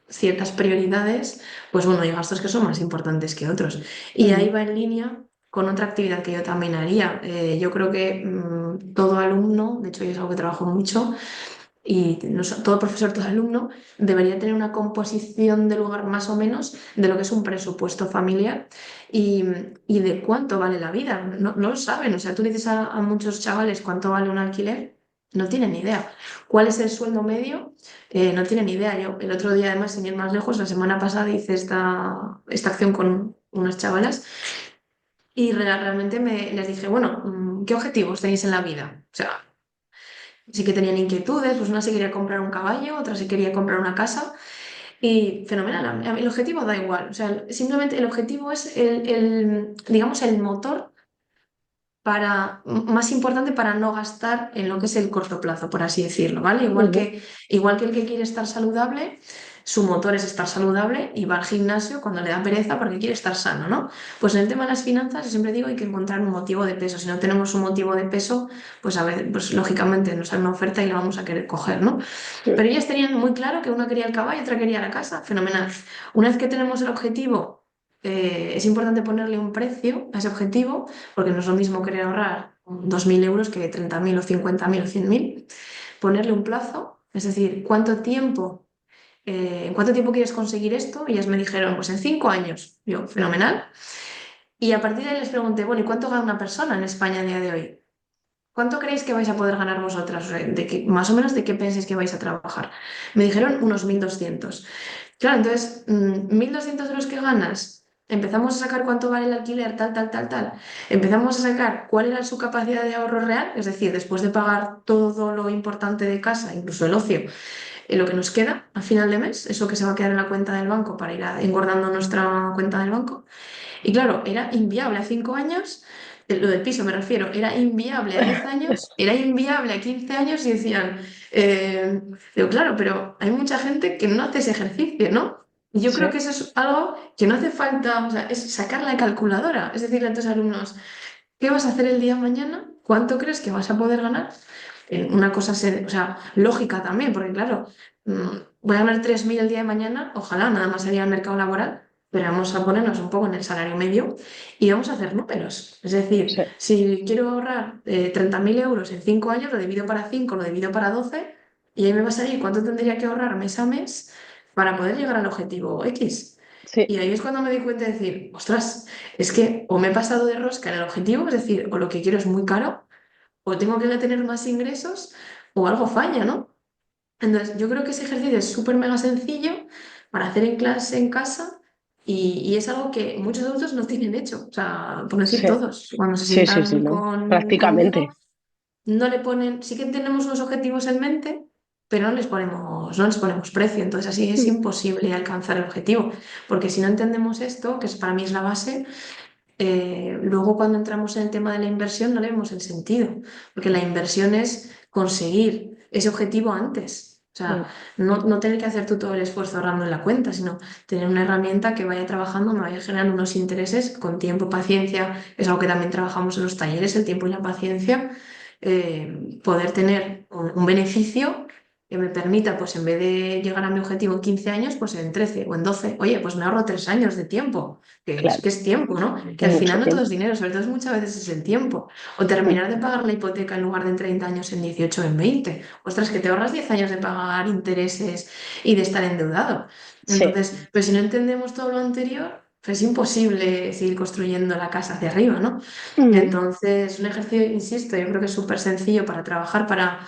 ciertas prioridades, pues bueno, hay gastos que son más importantes que otros. Y ahí Ujú. va en línea con otra actividad que yo también haría. Yo creo que todo alumno, de hecho yo es algo que trabajo mucho, y todo profesor, todo alumno debería tener una composición de lugar más o menos de lo que es un presupuesto familiar y, y de cuánto vale la vida. No, no lo saben. O sea, tú le dices a muchos chavales cuánto vale un alquiler, no tienen ni idea. ¿Cuál es el sueldo medio? No tienen ni idea. Yo el otro día, además, sin ir más lejos, la semana pasada hice esta acción con unas chavalas y realmente les dije, bueno, ¿qué objetivos tenéis en la vida? O sea, sí que tenían inquietudes, pues una se quería comprar un caballo, otra se quería comprar una casa y fenomenal, el objetivo da igual, o sea, simplemente el objetivo es digamos, el motor más importante para no gastar en lo que es el corto plazo, por así decirlo, ¿vale? Ujú. Igual que el que quiere estar saludable, su motor es estar saludable y va al gimnasio cuando le da pereza porque quiere estar sano, ¿no? Pues en el tema de las finanzas, yo siempre digo, hay que encontrar un motivo de peso. Si no tenemos un motivo de peso, pues a ver, pues lógicamente nos sale una oferta y la vamos a querer coger, ¿no? Pero ellas tenían muy claro que una quería el caballo, otra quería la casa, fenomenal. Una vez que tenemos el objetivo, es importante ponerle un precio a ese objetivo, porque no es lo mismo querer ahorrar 2.000 euros que 30.000 o 50.000 o 100.000. Ponerle un plazo, es decir, ¿en cuánto tiempo quieres conseguir esto? Y ellas me dijeron, pues en 5 años. Yo, fenomenal. Y a partir de ahí les pregunté, bueno, ¿y cuánto gana una persona en España a día de hoy? ¿Cuánto creéis que vais a poder ganar vosotras? O sea, más o menos de qué pensáis que vais a trabajar. Me dijeron unos 1.200. Claro, entonces, 1.200 de los que ganas, empezamos a sacar cuánto vale el alquiler, tal, tal, tal, tal. Empezamos a sacar cuál era su capacidad de ahorro real, es decir, después de pagar todo lo importante de casa, incluso el ocio, lo que nos queda a final de mes, eso que se va a quedar en la cuenta del banco para ir engordando nuestra cuenta del banco. Y claro, era inviable a 5 años, lo del piso me refiero, era inviable a 10 años, era inviable a 15 años y decían, digo, claro, pero hay mucha gente que no hace ese ejercicio, ¿no? Y yo creo Sí. que eso es algo que no hace falta, o sea, es sacar la calculadora, es decirle a tus alumnos, ¿qué vas a hacer el día de mañana? ¿Cuánto crees que vas a poder ganar? Una cosa, o sea, lógica también, porque claro, voy a ganar 3.000 el día de mañana, ojalá nada más salir al mercado laboral, pero vamos a ponernos un poco en el salario medio y vamos a hacer números. Es decir, Sí. si quiero ahorrar 30.000 euros en 5 años, lo divido para 5, lo divido para 12 y ahí me va a salir cuánto tendría que ahorrar mes a mes para poder llegar al objetivo X. Sí. Y ahí es cuando me di cuenta de decir, ostras, es que o me he pasado de rosca en el objetivo, es decir, o lo que quiero es muy caro, o tengo que tener más ingresos, o algo falla, ¿no? Entonces, yo creo que ese ejercicio es súper mega sencillo para hacer en clase, en casa, y es algo que muchos adultos no tienen hecho. O sea, por decir Sí. todos, cuando se Sí, sí, sí, sientan ¿no? conmigo, Prácticamente. no le ponen, sí que tenemos unos objetivos en mente, pero no les ponemos precio. Entonces, así es Mm. imposible alcanzar el objetivo. Porque si no entendemos esto, que para mí es la base, luego cuando entramos en el tema de la inversión no le vemos el sentido, porque la inversión es conseguir ese objetivo antes. O sea, Mm. no tener que hacer tú todo el esfuerzo ahorrando en la cuenta, sino tener una herramienta que vaya trabajando, me vaya generando unos intereses con tiempo, paciencia, es algo que también trabajamos en los talleres, el tiempo y la paciencia, poder tener un beneficio que me permita, pues en vez de llegar a mi objetivo en 15 años, pues en 13 o en 12. Oye, pues me ahorro 3 años de tiempo, claro, que es tiempo, ¿no? Que al mucho final no todo tiempo. es dinero, sobre todo muchas veces es el tiempo. O Mm, terminar de pagar la hipoteca en lugar de en 30 años en 18 o en 20. Ostras, que te ahorras 10 años de pagar intereses y de estar endeudado. sí. Entonces, pues si no entendemos todo lo anterior, pues es imposible seguir construyendo la casa hacia arriba, ¿no? Mm, Entonces, un ejercicio, insisto, yo creo que es súper sencillo para trabajar para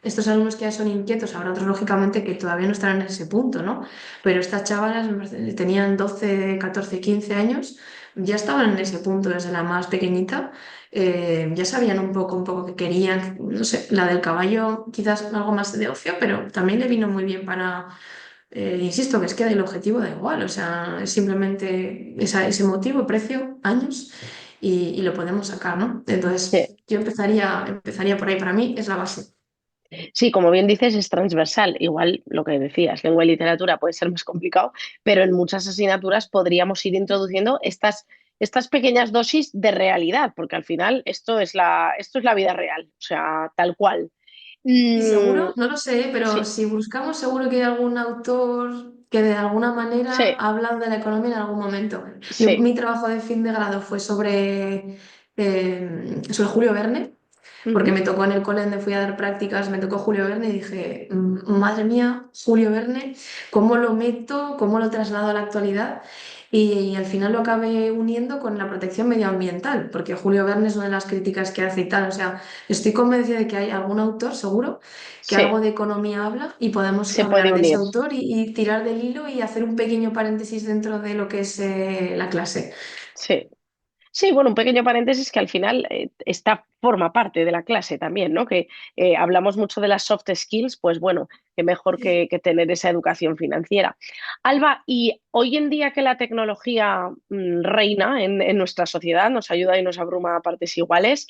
estos alumnos que ya son inquietos, habrá otros, lógicamente, que todavía no estarán en ese punto, ¿no? Pero estas chavalas tenían 12, 14, 15 años, ya estaban en ese punto desde la más pequeñita, ya sabían un poco que querían, no sé, la del caballo quizás algo más de ocio, pero también le vino muy bien para, insisto, que es que el objetivo da igual, o sea, es simplemente ese motivo, precio, años. Y lo podemos sacar, ¿no? Entonces, sí. yo empezaría por ahí. Para mí es la base. Sí, como bien dices, es transversal. Igual lo que decías, lengua y literatura puede ser más complicado, pero en muchas asignaturas podríamos ir introduciendo estas pequeñas dosis de realidad, porque al final esto es la vida real, o sea, tal cual. Y Mm, seguro, no lo sé, pero sí, si buscamos, seguro que hay algún autor que de alguna manera sí, ha hablado de la economía en algún momento. sí. Mi trabajo de fin de grado fue sobre Julio Verne, porque Ujú, me tocó en el cole donde fui a dar prácticas, me tocó Julio Verne y dije, Madre mía, Julio Verne, ¿cómo lo meto, cómo lo traslado a la actualidad? Y al final lo acabé uniendo con la protección medioambiental, porque Julio Verne es una de las críticas que hace y tal. O sea, estoy convencida de que hay algún autor, seguro, que algo sí, de economía habla y podemos se puede hablar de ese unir. autor y tirar del hilo y hacer un pequeño paréntesis dentro de lo que es la clase. Sí. Sí, bueno, un pequeño paréntesis que al final esta forma parte de la clase también, ¿no? Que hablamos mucho de las soft skills, pues bueno, qué mejor que tener esa educación financiera. Alba, y hoy en día que la tecnología reina en nuestra sociedad, nos ayuda y nos abruma a partes iguales,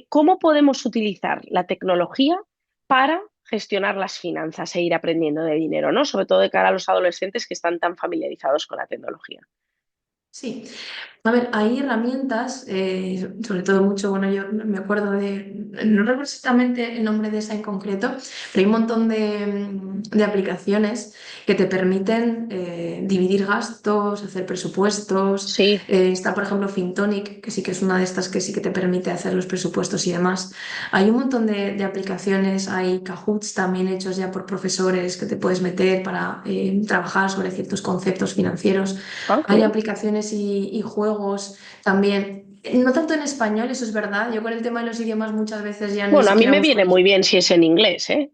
¿cómo podemos utilizar la tecnología para gestionar las finanzas e ir aprendiendo de dinero, ¿no? Sobre todo de cara a los adolescentes que están tan familiarizados con la tecnología. Sí, a ver, hay herramientas, sobre todo mucho, bueno, yo me acuerdo no recuerdo exactamente el nombre de esa en concreto, pero hay un montón de aplicaciones que te permiten dividir gastos, hacer presupuestos. Sí, Está, por ejemplo, Fintonic, que sí que es una de estas que sí que te permite hacer los presupuestos y demás. Hay un montón de aplicaciones, hay Kahoots también hechos ya por profesores que te puedes meter para trabajar sobre ciertos conceptos financieros. ah, qué Hay bien. aplicaciones y juegos también, no tanto en español, eso es verdad. Yo con el tema de los idiomas muchas veces ya ni Bueno, a mí siquiera me busco. viene muy bien si es en inglés, ¿eh?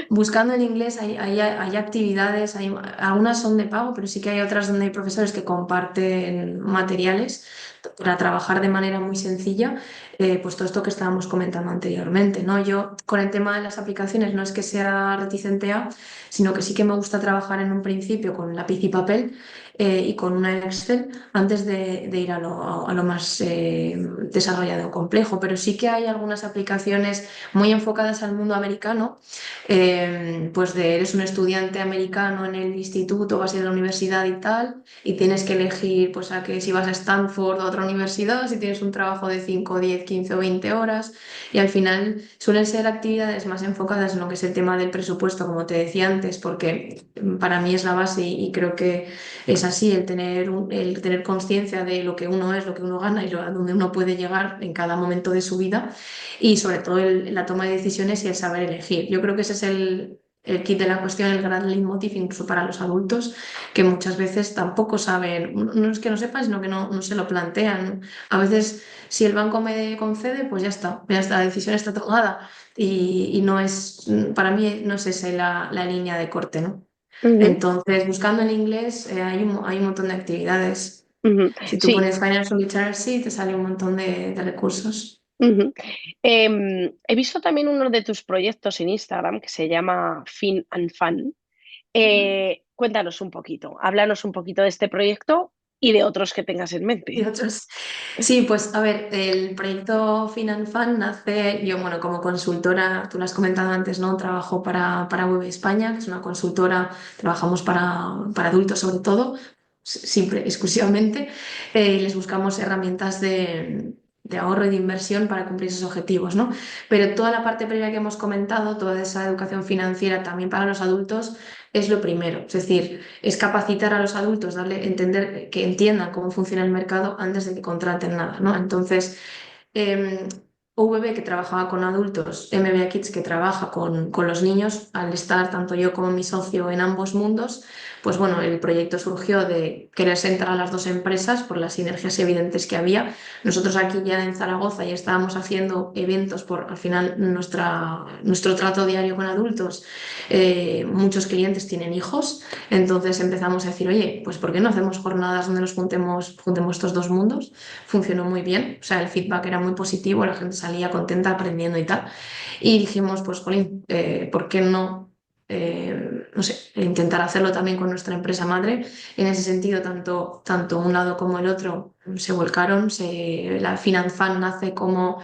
Buscando en inglés hay actividades, algunas son de pago, pero sí que hay otras donde hay profesores que comparten materiales para trabajar de manera muy sencilla, pues todo esto que estábamos comentando anteriormente, ¿no? Yo con el tema de las aplicaciones no es que sea reticente a, sino que sí que me gusta trabajar en un principio con lápiz y papel y con una Excel antes de ir a lo más desarrollado o complejo, pero sí que hay algunas aplicaciones muy enfocadas al mundo americano, pues eres un estudiante americano en el instituto, vas a ir a la universidad y tal, y tienes que elegir pues a que si vas a Stanford o a otra universidad, si tienes un trabajo de 5 10 15 o 20 horas, y al final suelen ser actividades más enfocadas en lo que es el tema del presupuesto, como te decía antes, porque para mí es la base y creo que es así, el tener conciencia de lo que uno es, lo que uno gana y a dónde uno puede llegar en cada momento de su vida y sobre todo la toma de decisiones y el saber elegir. Yo creo que ese es el kit de la cuestión, el gran leitmotiv incluso para los adultos, que muchas veces tampoco saben, no es que no sepan, sino que no se lo plantean. A veces, si el banco me concede, pues ya está, la decisión está tomada y no es, para mí no es esa la línea de corte, ¿no? Ujú, Entonces, buscando en inglés, hay un montón de actividades. ujú. Si tú Sí. pones Financial Literacy, te sale un montón de recursos. Ujú. He visto también uno de tus proyectos en Instagram que se llama Fin and Fun. Cuéntanos un poquito, háblanos un poquito de este proyecto y de otros que tengas en Y mente. otros. Sí, pues a ver, el proyecto FinanFan nace, yo bueno, como consultora, tú lo has comentado antes, ¿no? Trabajo para Web España, que es una consultora, trabajamos para adultos sobre todo, siempre, exclusivamente, y les buscamos herramientas de ahorro y de inversión para cumplir esos objetivos, ¿no? Pero toda la parte previa que hemos comentado, toda esa educación financiera también para los adultos, es lo primero. Es decir, es capacitar a los adultos, darle, entender, que entiendan cómo funciona el mercado antes de que contraten nada, ¿no? Entonces, eh, VB que trabajaba con adultos, MBA Kids que trabaja con los niños, al estar tanto yo como mi socio en ambos mundos, pues bueno, el proyecto surgió de quererse entrar a las dos empresas por las sinergias evidentes que había. Nosotros aquí ya en Zaragoza ya estábamos haciendo eventos por al final nuestro trato diario con adultos. Muchos clientes tienen hijos, entonces empezamos a decir, oye, pues ¿por qué no hacemos jornadas donde nos juntemos estos dos mundos? Funcionó muy bien, o sea, el feedback era muy positivo, la gente salía contenta aprendiendo y tal. Y dijimos, pues, jolín, ¿por qué no? No sé, intentar hacerlo también con nuestra empresa madre. En ese sentido, tanto un lado como el otro se volcaron. La FinanFan nace como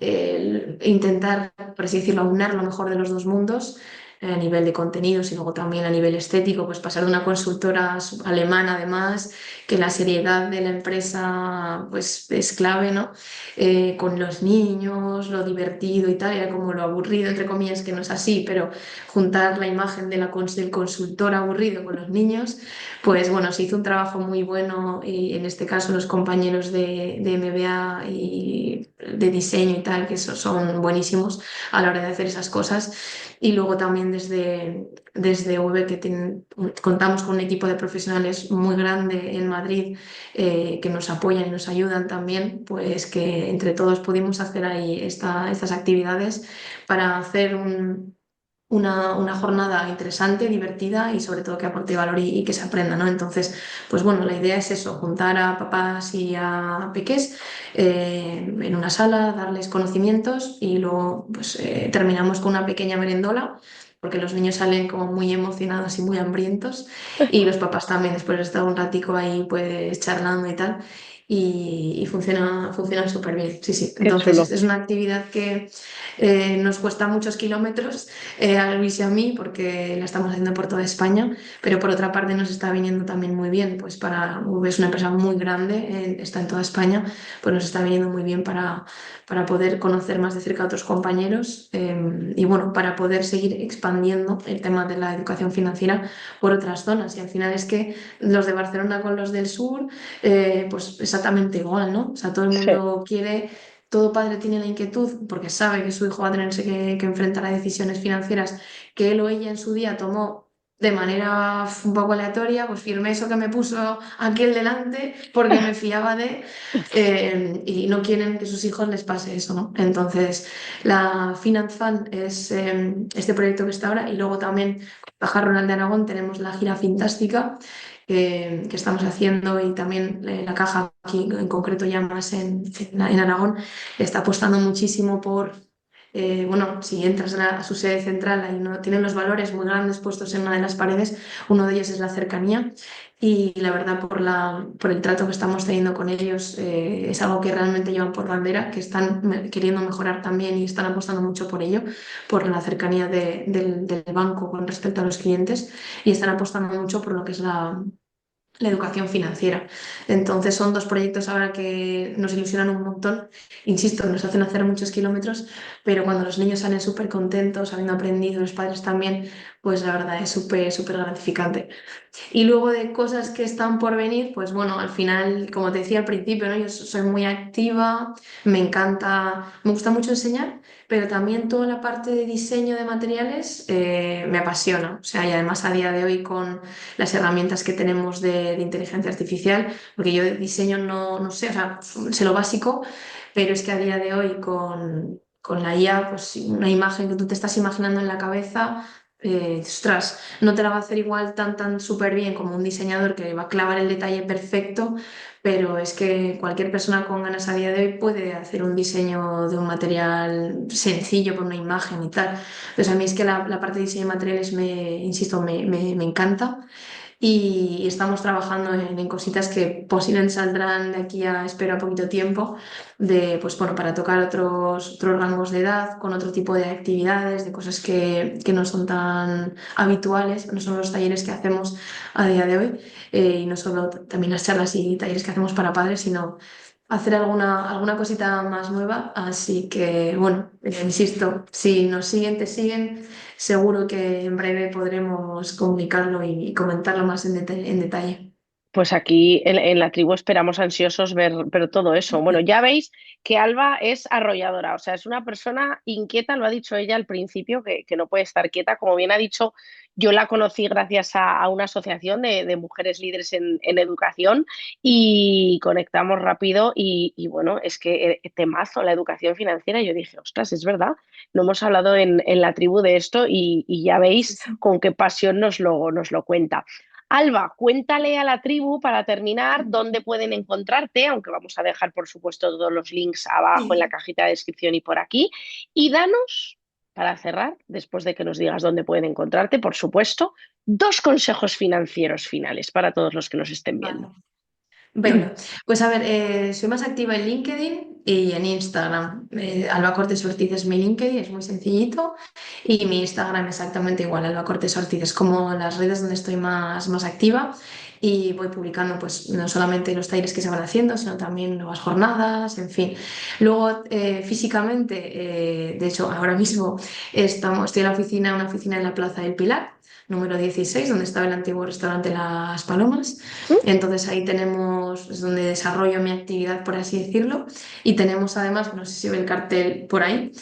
intentar, por así decirlo, aunar lo mejor de los dos mundos a nivel de contenidos y luego también a nivel estético, pues pasar de una consultora alemana además, que la seriedad de la empresa pues es clave, ¿no? Con los niños, lo divertido y tal, era como lo aburrido, entre comillas, que no es así, pero juntar la imagen de del consultor aburrido con los niños, pues bueno, se hizo un trabajo muy bueno y en este caso los compañeros de MBA y de diseño y tal, que son buenísimos a la hora de hacer esas cosas. Y luego también desde V, que contamos con un equipo de profesionales muy grande en Madrid que nos apoyan y nos ayudan también, pues que entre todos pudimos hacer ahí estas actividades para hacer una jornada interesante, divertida y sobre todo que aporte valor y que se aprenda, ¿no? Entonces, pues bueno, la idea es eso, juntar a papás y a peques en una sala, darles conocimientos y luego pues terminamos con una pequeña merendola porque los niños salen como muy emocionados y muy hambrientos y los papás también después de estar un ratico ahí pues charlando y tal. Y funciona súper bien, sí, sí. Qué Entonces chulo. es una actividad que nos cuesta muchos kilómetros a Luis y a mí porque la estamos haciendo por toda España, pero por otra parte nos está viniendo también muy bien, pues es una empresa muy grande, está en toda España, pues nos está viniendo muy bien para poder conocer más de cerca a otros compañeros y bueno, para poder seguir expandiendo el tema de la educación financiera por otras zonas. Y al final es que los de Barcelona con los del sur, pues exactamente igual, ¿no? O sea, todo el Sí. mundo quiere todo padre tiene la inquietud, porque sabe que su hijo va a tenerse que enfrentar a decisiones financieras que él o ella en su día tomó de manera un poco aleatoria, pues firmé eso que me puso aquel delante porque me fiaba y no quieren que sus hijos les pase eso, ¿no? Entonces, la Finance Fund es este proyecto que está ahora y luego también con Caja Rural de Aragón tenemos la gira Fintástica que estamos haciendo y también la caja aquí en concreto ya más en Aragón está apostando muchísimo por, bueno, si entras a su sede central, ahí no, tienen los valores muy grandes puestos en una de las paredes, uno de ellos es la cercanía y la verdad por el trato que estamos teniendo con ellos es algo que realmente llevan por bandera, que están queriendo mejorar también y están apostando mucho por ello, por la cercanía del banco con respecto a los clientes y están apostando mucho por lo que es la educación financiera. Entonces son dos proyectos ahora que nos ilusionan un montón. Insisto, nos hacen hacer muchos kilómetros, pero cuando los niños salen súper contentos, habiendo aprendido, los padres también, pues la verdad es súper, súper gratificante. Y luego de cosas que están por venir, pues bueno, al final, como te decía al principio, ¿no? Yo soy muy activa, me encanta, me gusta mucho enseñar, pero también toda la parte de diseño de materiales me apasiona. O sea, y además a día de hoy con las herramientas que tenemos de inteligencia artificial, porque yo de diseño no sé, o sea, sé lo básico, pero es que a día de hoy con la IA, pues una imagen que tú te estás imaginando en la cabeza, ostras, no te la va a hacer igual tan súper bien como un diseñador que va a clavar el detalle perfecto, pero es que cualquier persona con ganas a día de hoy puede hacer un diseño de un material sencillo con una imagen y tal. Entonces a mí es que la parte de diseño de materiales insisto, me encanta y estamos trabajando en cositas que posiblemente saldrán de aquí a, espero, a poquito tiempo, pues bueno, para tocar otros rangos de edad, con otro tipo de actividades, de cosas que no son tan habituales, no son los talleres que hacemos a día de hoy, y no solo también las charlas y talleres que hacemos para padres, sino hacer alguna cosita más nueva. Así que, bueno, insisto, si nos siguen, te siguen, seguro que en breve podremos comunicarlo y comentarlo más en detalle. Pues aquí en la tribu esperamos ansiosos ver todo eso. Bueno, ya veis que Alba es arrolladora, o sea, es una persona inquieta, lo ha dicho ella al principio, que no puede estar quieta. Como bien ha dicho, yo la conocí gracias a una asociación de mujeres líderes en educación y conectamos rápido y bueno, es que temazo la educación financiera. Yo dije, ostras, es verdad, no hemos hablado en la tribu de esto y ya Sí, veis sí. con qué pasión nos lo cuenta. Alba, cuéntale a la tribu para terminar dónde pueden encontrarte, aunque vamos a dejar, por supuesto, todos los links abajo en la Sí. cajita de descripción y por aquí. Y danos, para cerrar, después de que nos digas dónde pueden encontrarte, por supuesto, dos consejos financieros finales para todos los que nos estén Vale. viendo. Venga, pues a ver, soy más activa en LinkedIn y en Instagram. Alba Cortés Ortiz es mi LinkedIn, es muy sencillito. Y mi Instagram exactamente igual, Alba Cortés Ortiz. Es como las redes donde estoy más activa y voy publicando pues no solamente los talleres que se van haciendo, sino también nuevas jornadas, en fin. Luego, físicamente, de hecho, ahora mismo estoy en una oficina en la Plaza del Pilar, número 16 donde estaba el antiguo restaurante Las Palomas. Entonces ahí tenemos, es donde desarrollo mi actividad, por así decirlo, y tenemos además, no sé si ve el cartel por ahí,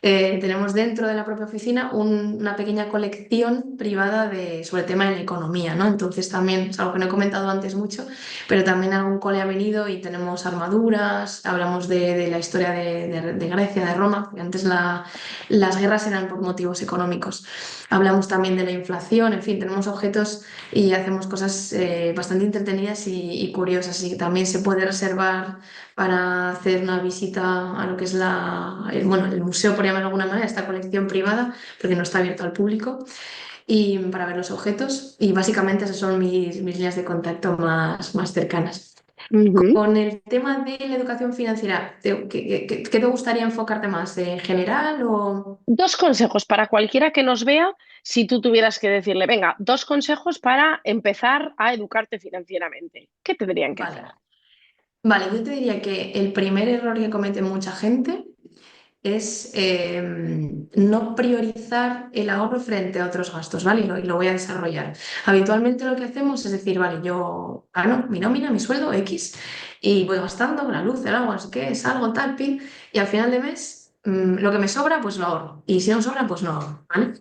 tenemos dentro de la propia oficina una pequeña colección privada sobre el tema de la economía, ¿no? Entonces también es algo que no he comentado antes mucho, pero también algún cole ha venido y tenemos armaduras, hablamos de la historia de Grecia, de Roma, porque antes las guerras eran por motivos económicos. Hablamos también de la inflación, en fin, tenemos objetos y hacemos cosas bastante entretenidas y curiosas. Y también se puede reservar para hacer una visita a lo que es bueno, el museo, por llamarlo de alguna manera, esta colección privada, porque no está abierto al público, y para ver los objetos. Y básicamente esas son mis líneas de contacto más cercanas. Ujú. Con el tema de la educación financiera, ¿qué te gustaría enfocarte más? ¿En general o...? Dos consejos para cualquiera que nos vea, si tú tuvieras que decirle, venga, dos consejos para empezar a educarte financieramente. ¿Qué tendrían que hacer? Vale. Vale, yo te diría que el primer error que comete mucha gente es no priorizar el ahorro frente a otros gastos, ¿vale? Y lo voy a desarrollar. Habitualmente lo que hacemos es decir, vale, yo gano mi nómina, mi sueldo X, y voy gastando la luz, el agua, no sé qué, salgo, tal, pin, y al final de mes, lo que me sobra, pues lo ahorro. Y si no sobra, pues no ahorro, ¿vale?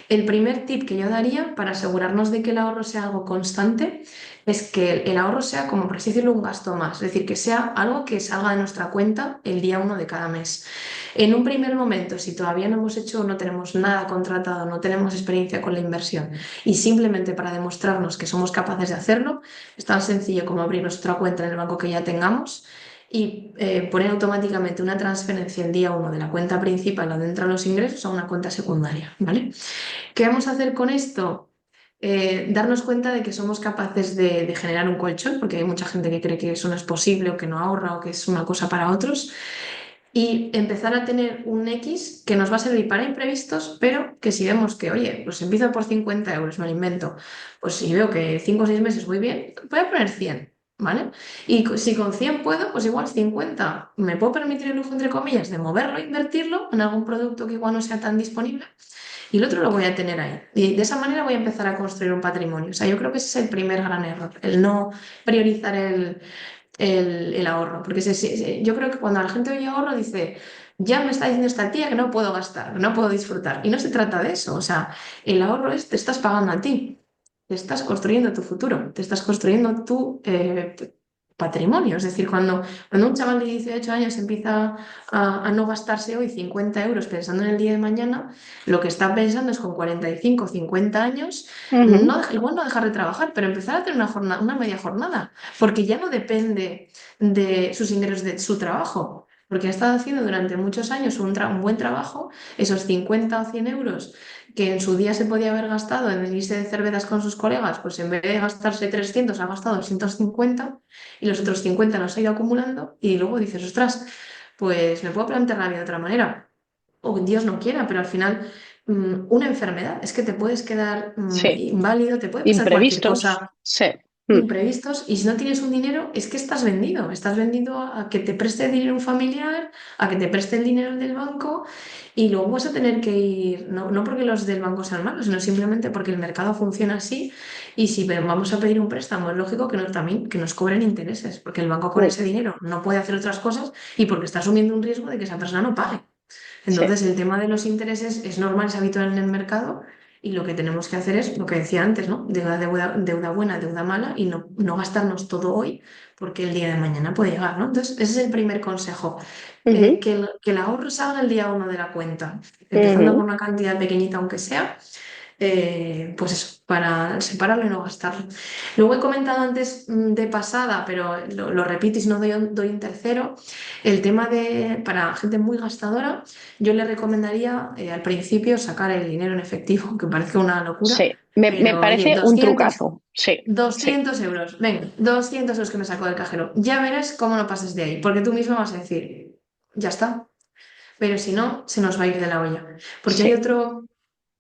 El primer tip que yo daría para asegurarnos de que el ahorro sea algo constante es que el ahorro sea, como por así decirlo, un gasto más, es decir, que sea algo que salga de nuestra cuenta el día uno de cada mes. En un primer momento, si todavía no hemos hecho, no tenemos nada contratado, no tenemos experiencia con la inversión y simplemente para demostrarnos que somos capaces de hacerlo, es tan sencillo como abrir nuestra cuenta en el banco que ya tengamos y poner automáticamente una transferencia el día uno de la cuenta principal donde entran los ingresos a una cuenta secundaria, ¿vale? ¿Qué vamos a hacer con esto? Darnos cuenta de que somos capaces de generar un colchón, porque hay mucha gente que cree que eso no es posible o que no ahorra o que es una cosa para otros, y empezar a tener un X que nos va a servir para imprevistos, pero que si vemos que, oye, pues empiezo por 50 euros, me lo invento, pues si veo que 5 o 6 meses voy bien, voy a poner 100. ¿Vale? Y si con 100 puedo, pues igual 50. Me puedo permitir el lujo, entre comillas, de moverlo, invertirlo en algún producto que igual no sea tan disponible y el otro lo voy a tener ahí. Y de esa manera voy a empezar a construir un patrimonio. O sea, yo creo que ese es el primer gran error, el no priorizar el ahorro. Porque yo creo que cuando la gente oye ahorro dice, ya me está diciendo esta tía que no puedo gastar, que no puedo disfrutar. Y no se trata de eso. O sea, el ahorro es, te estás pagando a ti. Te estás construyendo tu futuro, te estás construyendo tu patrimonio. Es decir, cuando un chaval de 18 años empieza a no gastarse hoy 50 euros pensando en el día de mañana, lo que está pensando es con 45 o 50 años, Ujú. igual no dejar de trabajar, pero empezar a tener una media jornada, porque ya no depende de sus ingresos de su trabajo. Porque ha estado haciendo durante muchos años un buen trabajo, esos 50 o 100 euros que en su día se podía haber gastado en irse de cervezas con sus colegas, pues en vez de gastarse 300 ha gastado 250 y los otros 50 los ha ido acumulando y luego dices, ostras, pues me puedo plantear la vida de otra manera. O Dios no quiera, pero al final una enfermedad es que te puedes quedar Sí, inválido, te puede pasar cualquier imprevistos, cosa. sí. Mm, imprevistos y si no tienes un dinero es que estás vendido a que te preste dinero un familiar, a que te preste el dinero del banco y luego vas a tener que ir, no porque los del banco sean malos, sino simplemente porque el mercado funciona así y si vamos a pedir un préstamo es lógico que, también, que nos cobren intereses, porque el banco con mm, ese dinero no puede hacer otras cosas y porque está asumiendo un riesgo de que esa persona no pague. sí. Entonces, el tema de los intereses es normal, es habitual en el mercado y lo que tenemos que hacer es lo que decía antes, ¿no? Deuda buena, deuda mala y no gastarnos todo hoy porque el día de mañana puede llegar, ¿no? Entonces, ese es el primer consejo, Ujú, que el ahorro salga el día uno de la cuenta, empezando por ujú. una cantidad pequeñita aunque sea, pues eso, para separarlo y no gastarlo. Luego he comentado antes de pasada, pero lo repito y si no doy un tercero, el tema de, para gente muy gastadora, yo le recomendaría al principio sacar el dinero en efectivo, que parece una locura, Sí, me pero oye, parece un trucazo. Sí, sí, 200 euros, venga, 200 euros que me saco del cajero, ya verás cómo no pases de ahí, porque tú mismo vas a decir, ya está, pero si no, se nos va a ir de la olla, porque hay sí,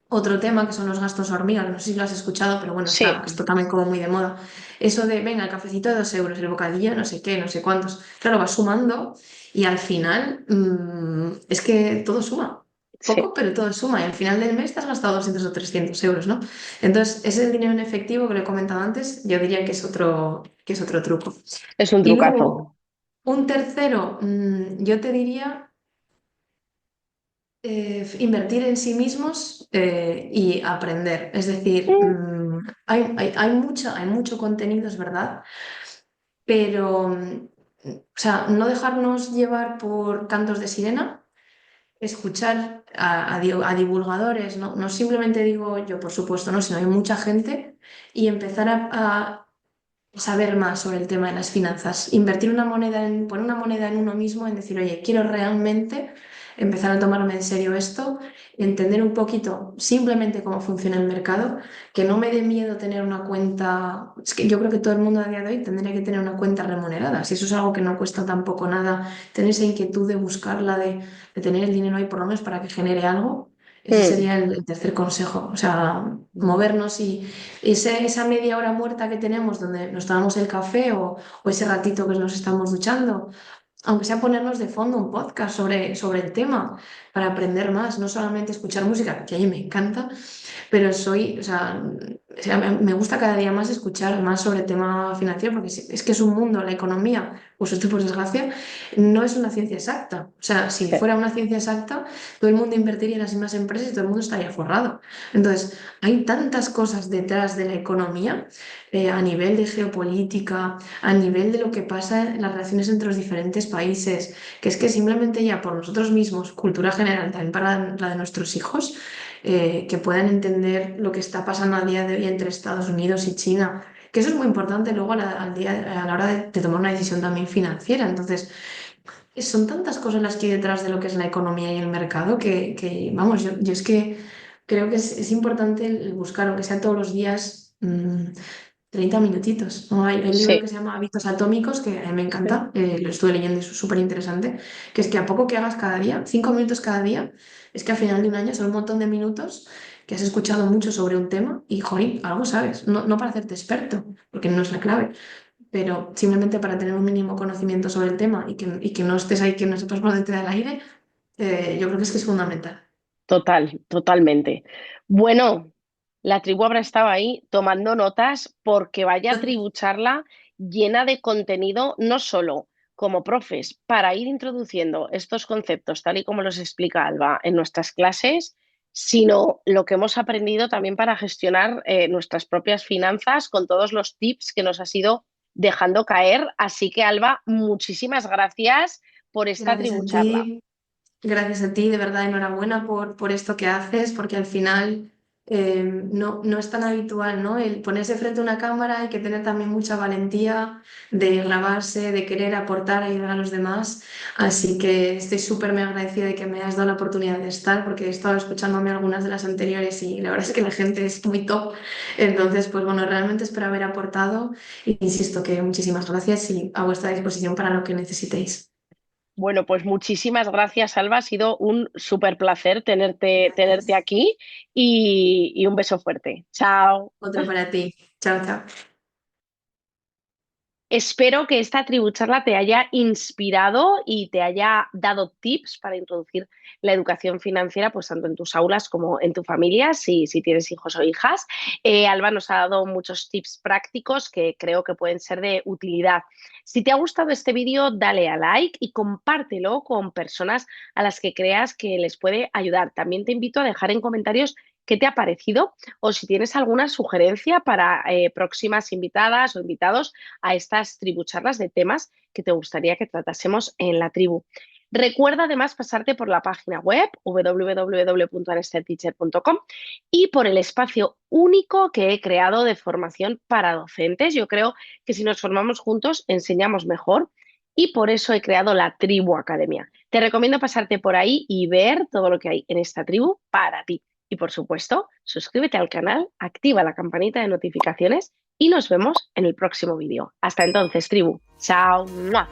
otro tema que son los gastos hormiga, que no sé si lo has escuchado, pero bueno, sí, está también como muy de moda. Eso de, venga, el cafecito de 2 euros, el bocadillo, no sé qué, no sé cuántos. Claro, va sumando y al final es que todo suma. sí. Poco, pero todo suma. Y al final del mes te has gastado 200 o 300 euros, ¿no? Entonces, ese es el dinero en efectivo que lo he comentado antes, yo diría que es otro truco. Es un Y trucazo. luego, un tercero, yo te diría invertir en sí mismos y aprender. Es decir, Mm, hay mucho contenido, es verdad, pero o sea, no dejarnos llevar por cantos de sirena, escuchar a divulgadores, no simplemente digo yo, por supuesto, no, sino hay mucha gente y empezar a saber más sobre el tema de las finanzas, invertir una moneda poner una moneda en uno mismo, en decir, oye, quiero realmente empezar a tomarme en serio esto, entender un poquito simplemente cómo funciona el mercado, que no me dé miedo tener una cuenta, es que yo creo que todo el mundo a día de hoy tendría que tener una cuenta remunerada, si eso es algo que no cuesta tampoco nada, tener esa inquietud de buscarla, de tener el dinero ahí por lo menos para que genere algo. Ese mm. sería el tercer consejo, o sea, movernos y esa media hora muerta que tenemos donde nos tomamos el café o ese ratito que nos estamos duchando, aunque sea ponernos de fondo un podcast sobre el tema para aprender más, no solamente escuchar música, que a mí me encanta, pero o sea, me gusta cada día más escuchar más sobre el tema financiero porque es que es un mundo, la economía, pues esto por desgracia, no es una ciencia exacta. O sea, si Sí. fuera una ciencia exacta, todo el mundo invertiría en las mismas empresas y todo el mundo estaría forrado. Entonces, hay tantas cosas detrás de la economía, a nivel de geopolítica, a nivel de lo que pasa en las relaciones entre los diferentes países, que es que simplemente ya por nosotros mismos, cultura general, también para la de nuestros hijos, que puedan entender lo que está pasando a día de hoy entre Estados Unidos y China, que eso es muy importante luego a la hora de tomar una decisión también financiera. Entonces, son tantas cosas las que hay detrás de lo que es la economía y el mercado vamos, yo es que creo que es importante el buscar, aunque sea todos los días, 30 minutitos, ¿no? Hay un libro Sí, que se llama Hábitos Atómicos, que a mí me sí. encanta, lo estuve leyendo y es súper interesante, que es que a poco que hagas cada día, 5 minutos cada día, es que al final de un año son un montón de minutos que has escuchado mucho sobre un tema y, jolín, algo sabes, no para hacerte experto, porque no es la clave, pero simplemente para tener un mínimo conocimiento sobre el tema y que no estés ahí, que no sepas por dónde te da el aire, yo creo que es fundamental. Total, totalmente. Bueno, la tribu habrá estado ahí tomando notas porque vaya tribu charla llena de contenido, no solo como profes, para ir introduciendo estos conceptos tal y como los explica Alba en nuestras clases, sino lo que hemos aprendido también para gestionar nuestras propias finanzas con todos los tips que nos has ido dejando caer. Así que, Alba, muchísimas gracias por esta Gracias tribu a charla. ti. Gracias a ti, de verdad, enhorabuena por esto que haces, porque al final no es tan habitual, ¿no? El ponerse frente a una cámara hay que tener también mucha valentía de grabarse, de querer aportar, ayudar a los demás. Así que estoy súper me agradecida de que me has dado la oportunidad de estar, porque he estado escuchándome algunas de las anteriores y la verdad es que la gente es muy top. Entonces, pues bueno, realmente espero haber aportado. E insisto que muchísimas gracias y a vuestra disposición para lo que necesitéis. Bueno, pues muchísimas gracias, Alba. Ha sido un súper placer tenerte Gracias. aquí y un beso fuerte. Chao. Otro para ti. Chao, chao. Espero que esta tribucharla te haya inspirado y te haya dado tips para introducir la educación financiera, pues tanto en tus aulas como en tu familia, si tienes hijos o hijas. Alba nos ha dado muchos tips prácticos que creo que pueden ser de utilidad. Si te ha gustado este vídeo, dale a like y compártelo con personas a las que creas que les puede ayudar. También te invito a dejar en comentarios qué te ha parecido o si tienes alguna sugerencia para próximas invitadas o invitados a estas tribucharlas de temas que te gustaría que tratásemos en la tribu. Recuerda además pasarte por la página web www.anestetteacher.com y por el espacio único que he creado de formación para docentes. Yo creo que si nos formamos juntos enseñamos mejor y por eso he creado la Tribu Academia. Te recomiendo pasarte por ahí y ver todo lo que hay en esta tribu para ti. Y por supuesto, suscríbete al canal, activa la campanita de notificaciones y nos vemos en el próximo vídeo. Hasta entonces, tribu. Chao. ¡Mua!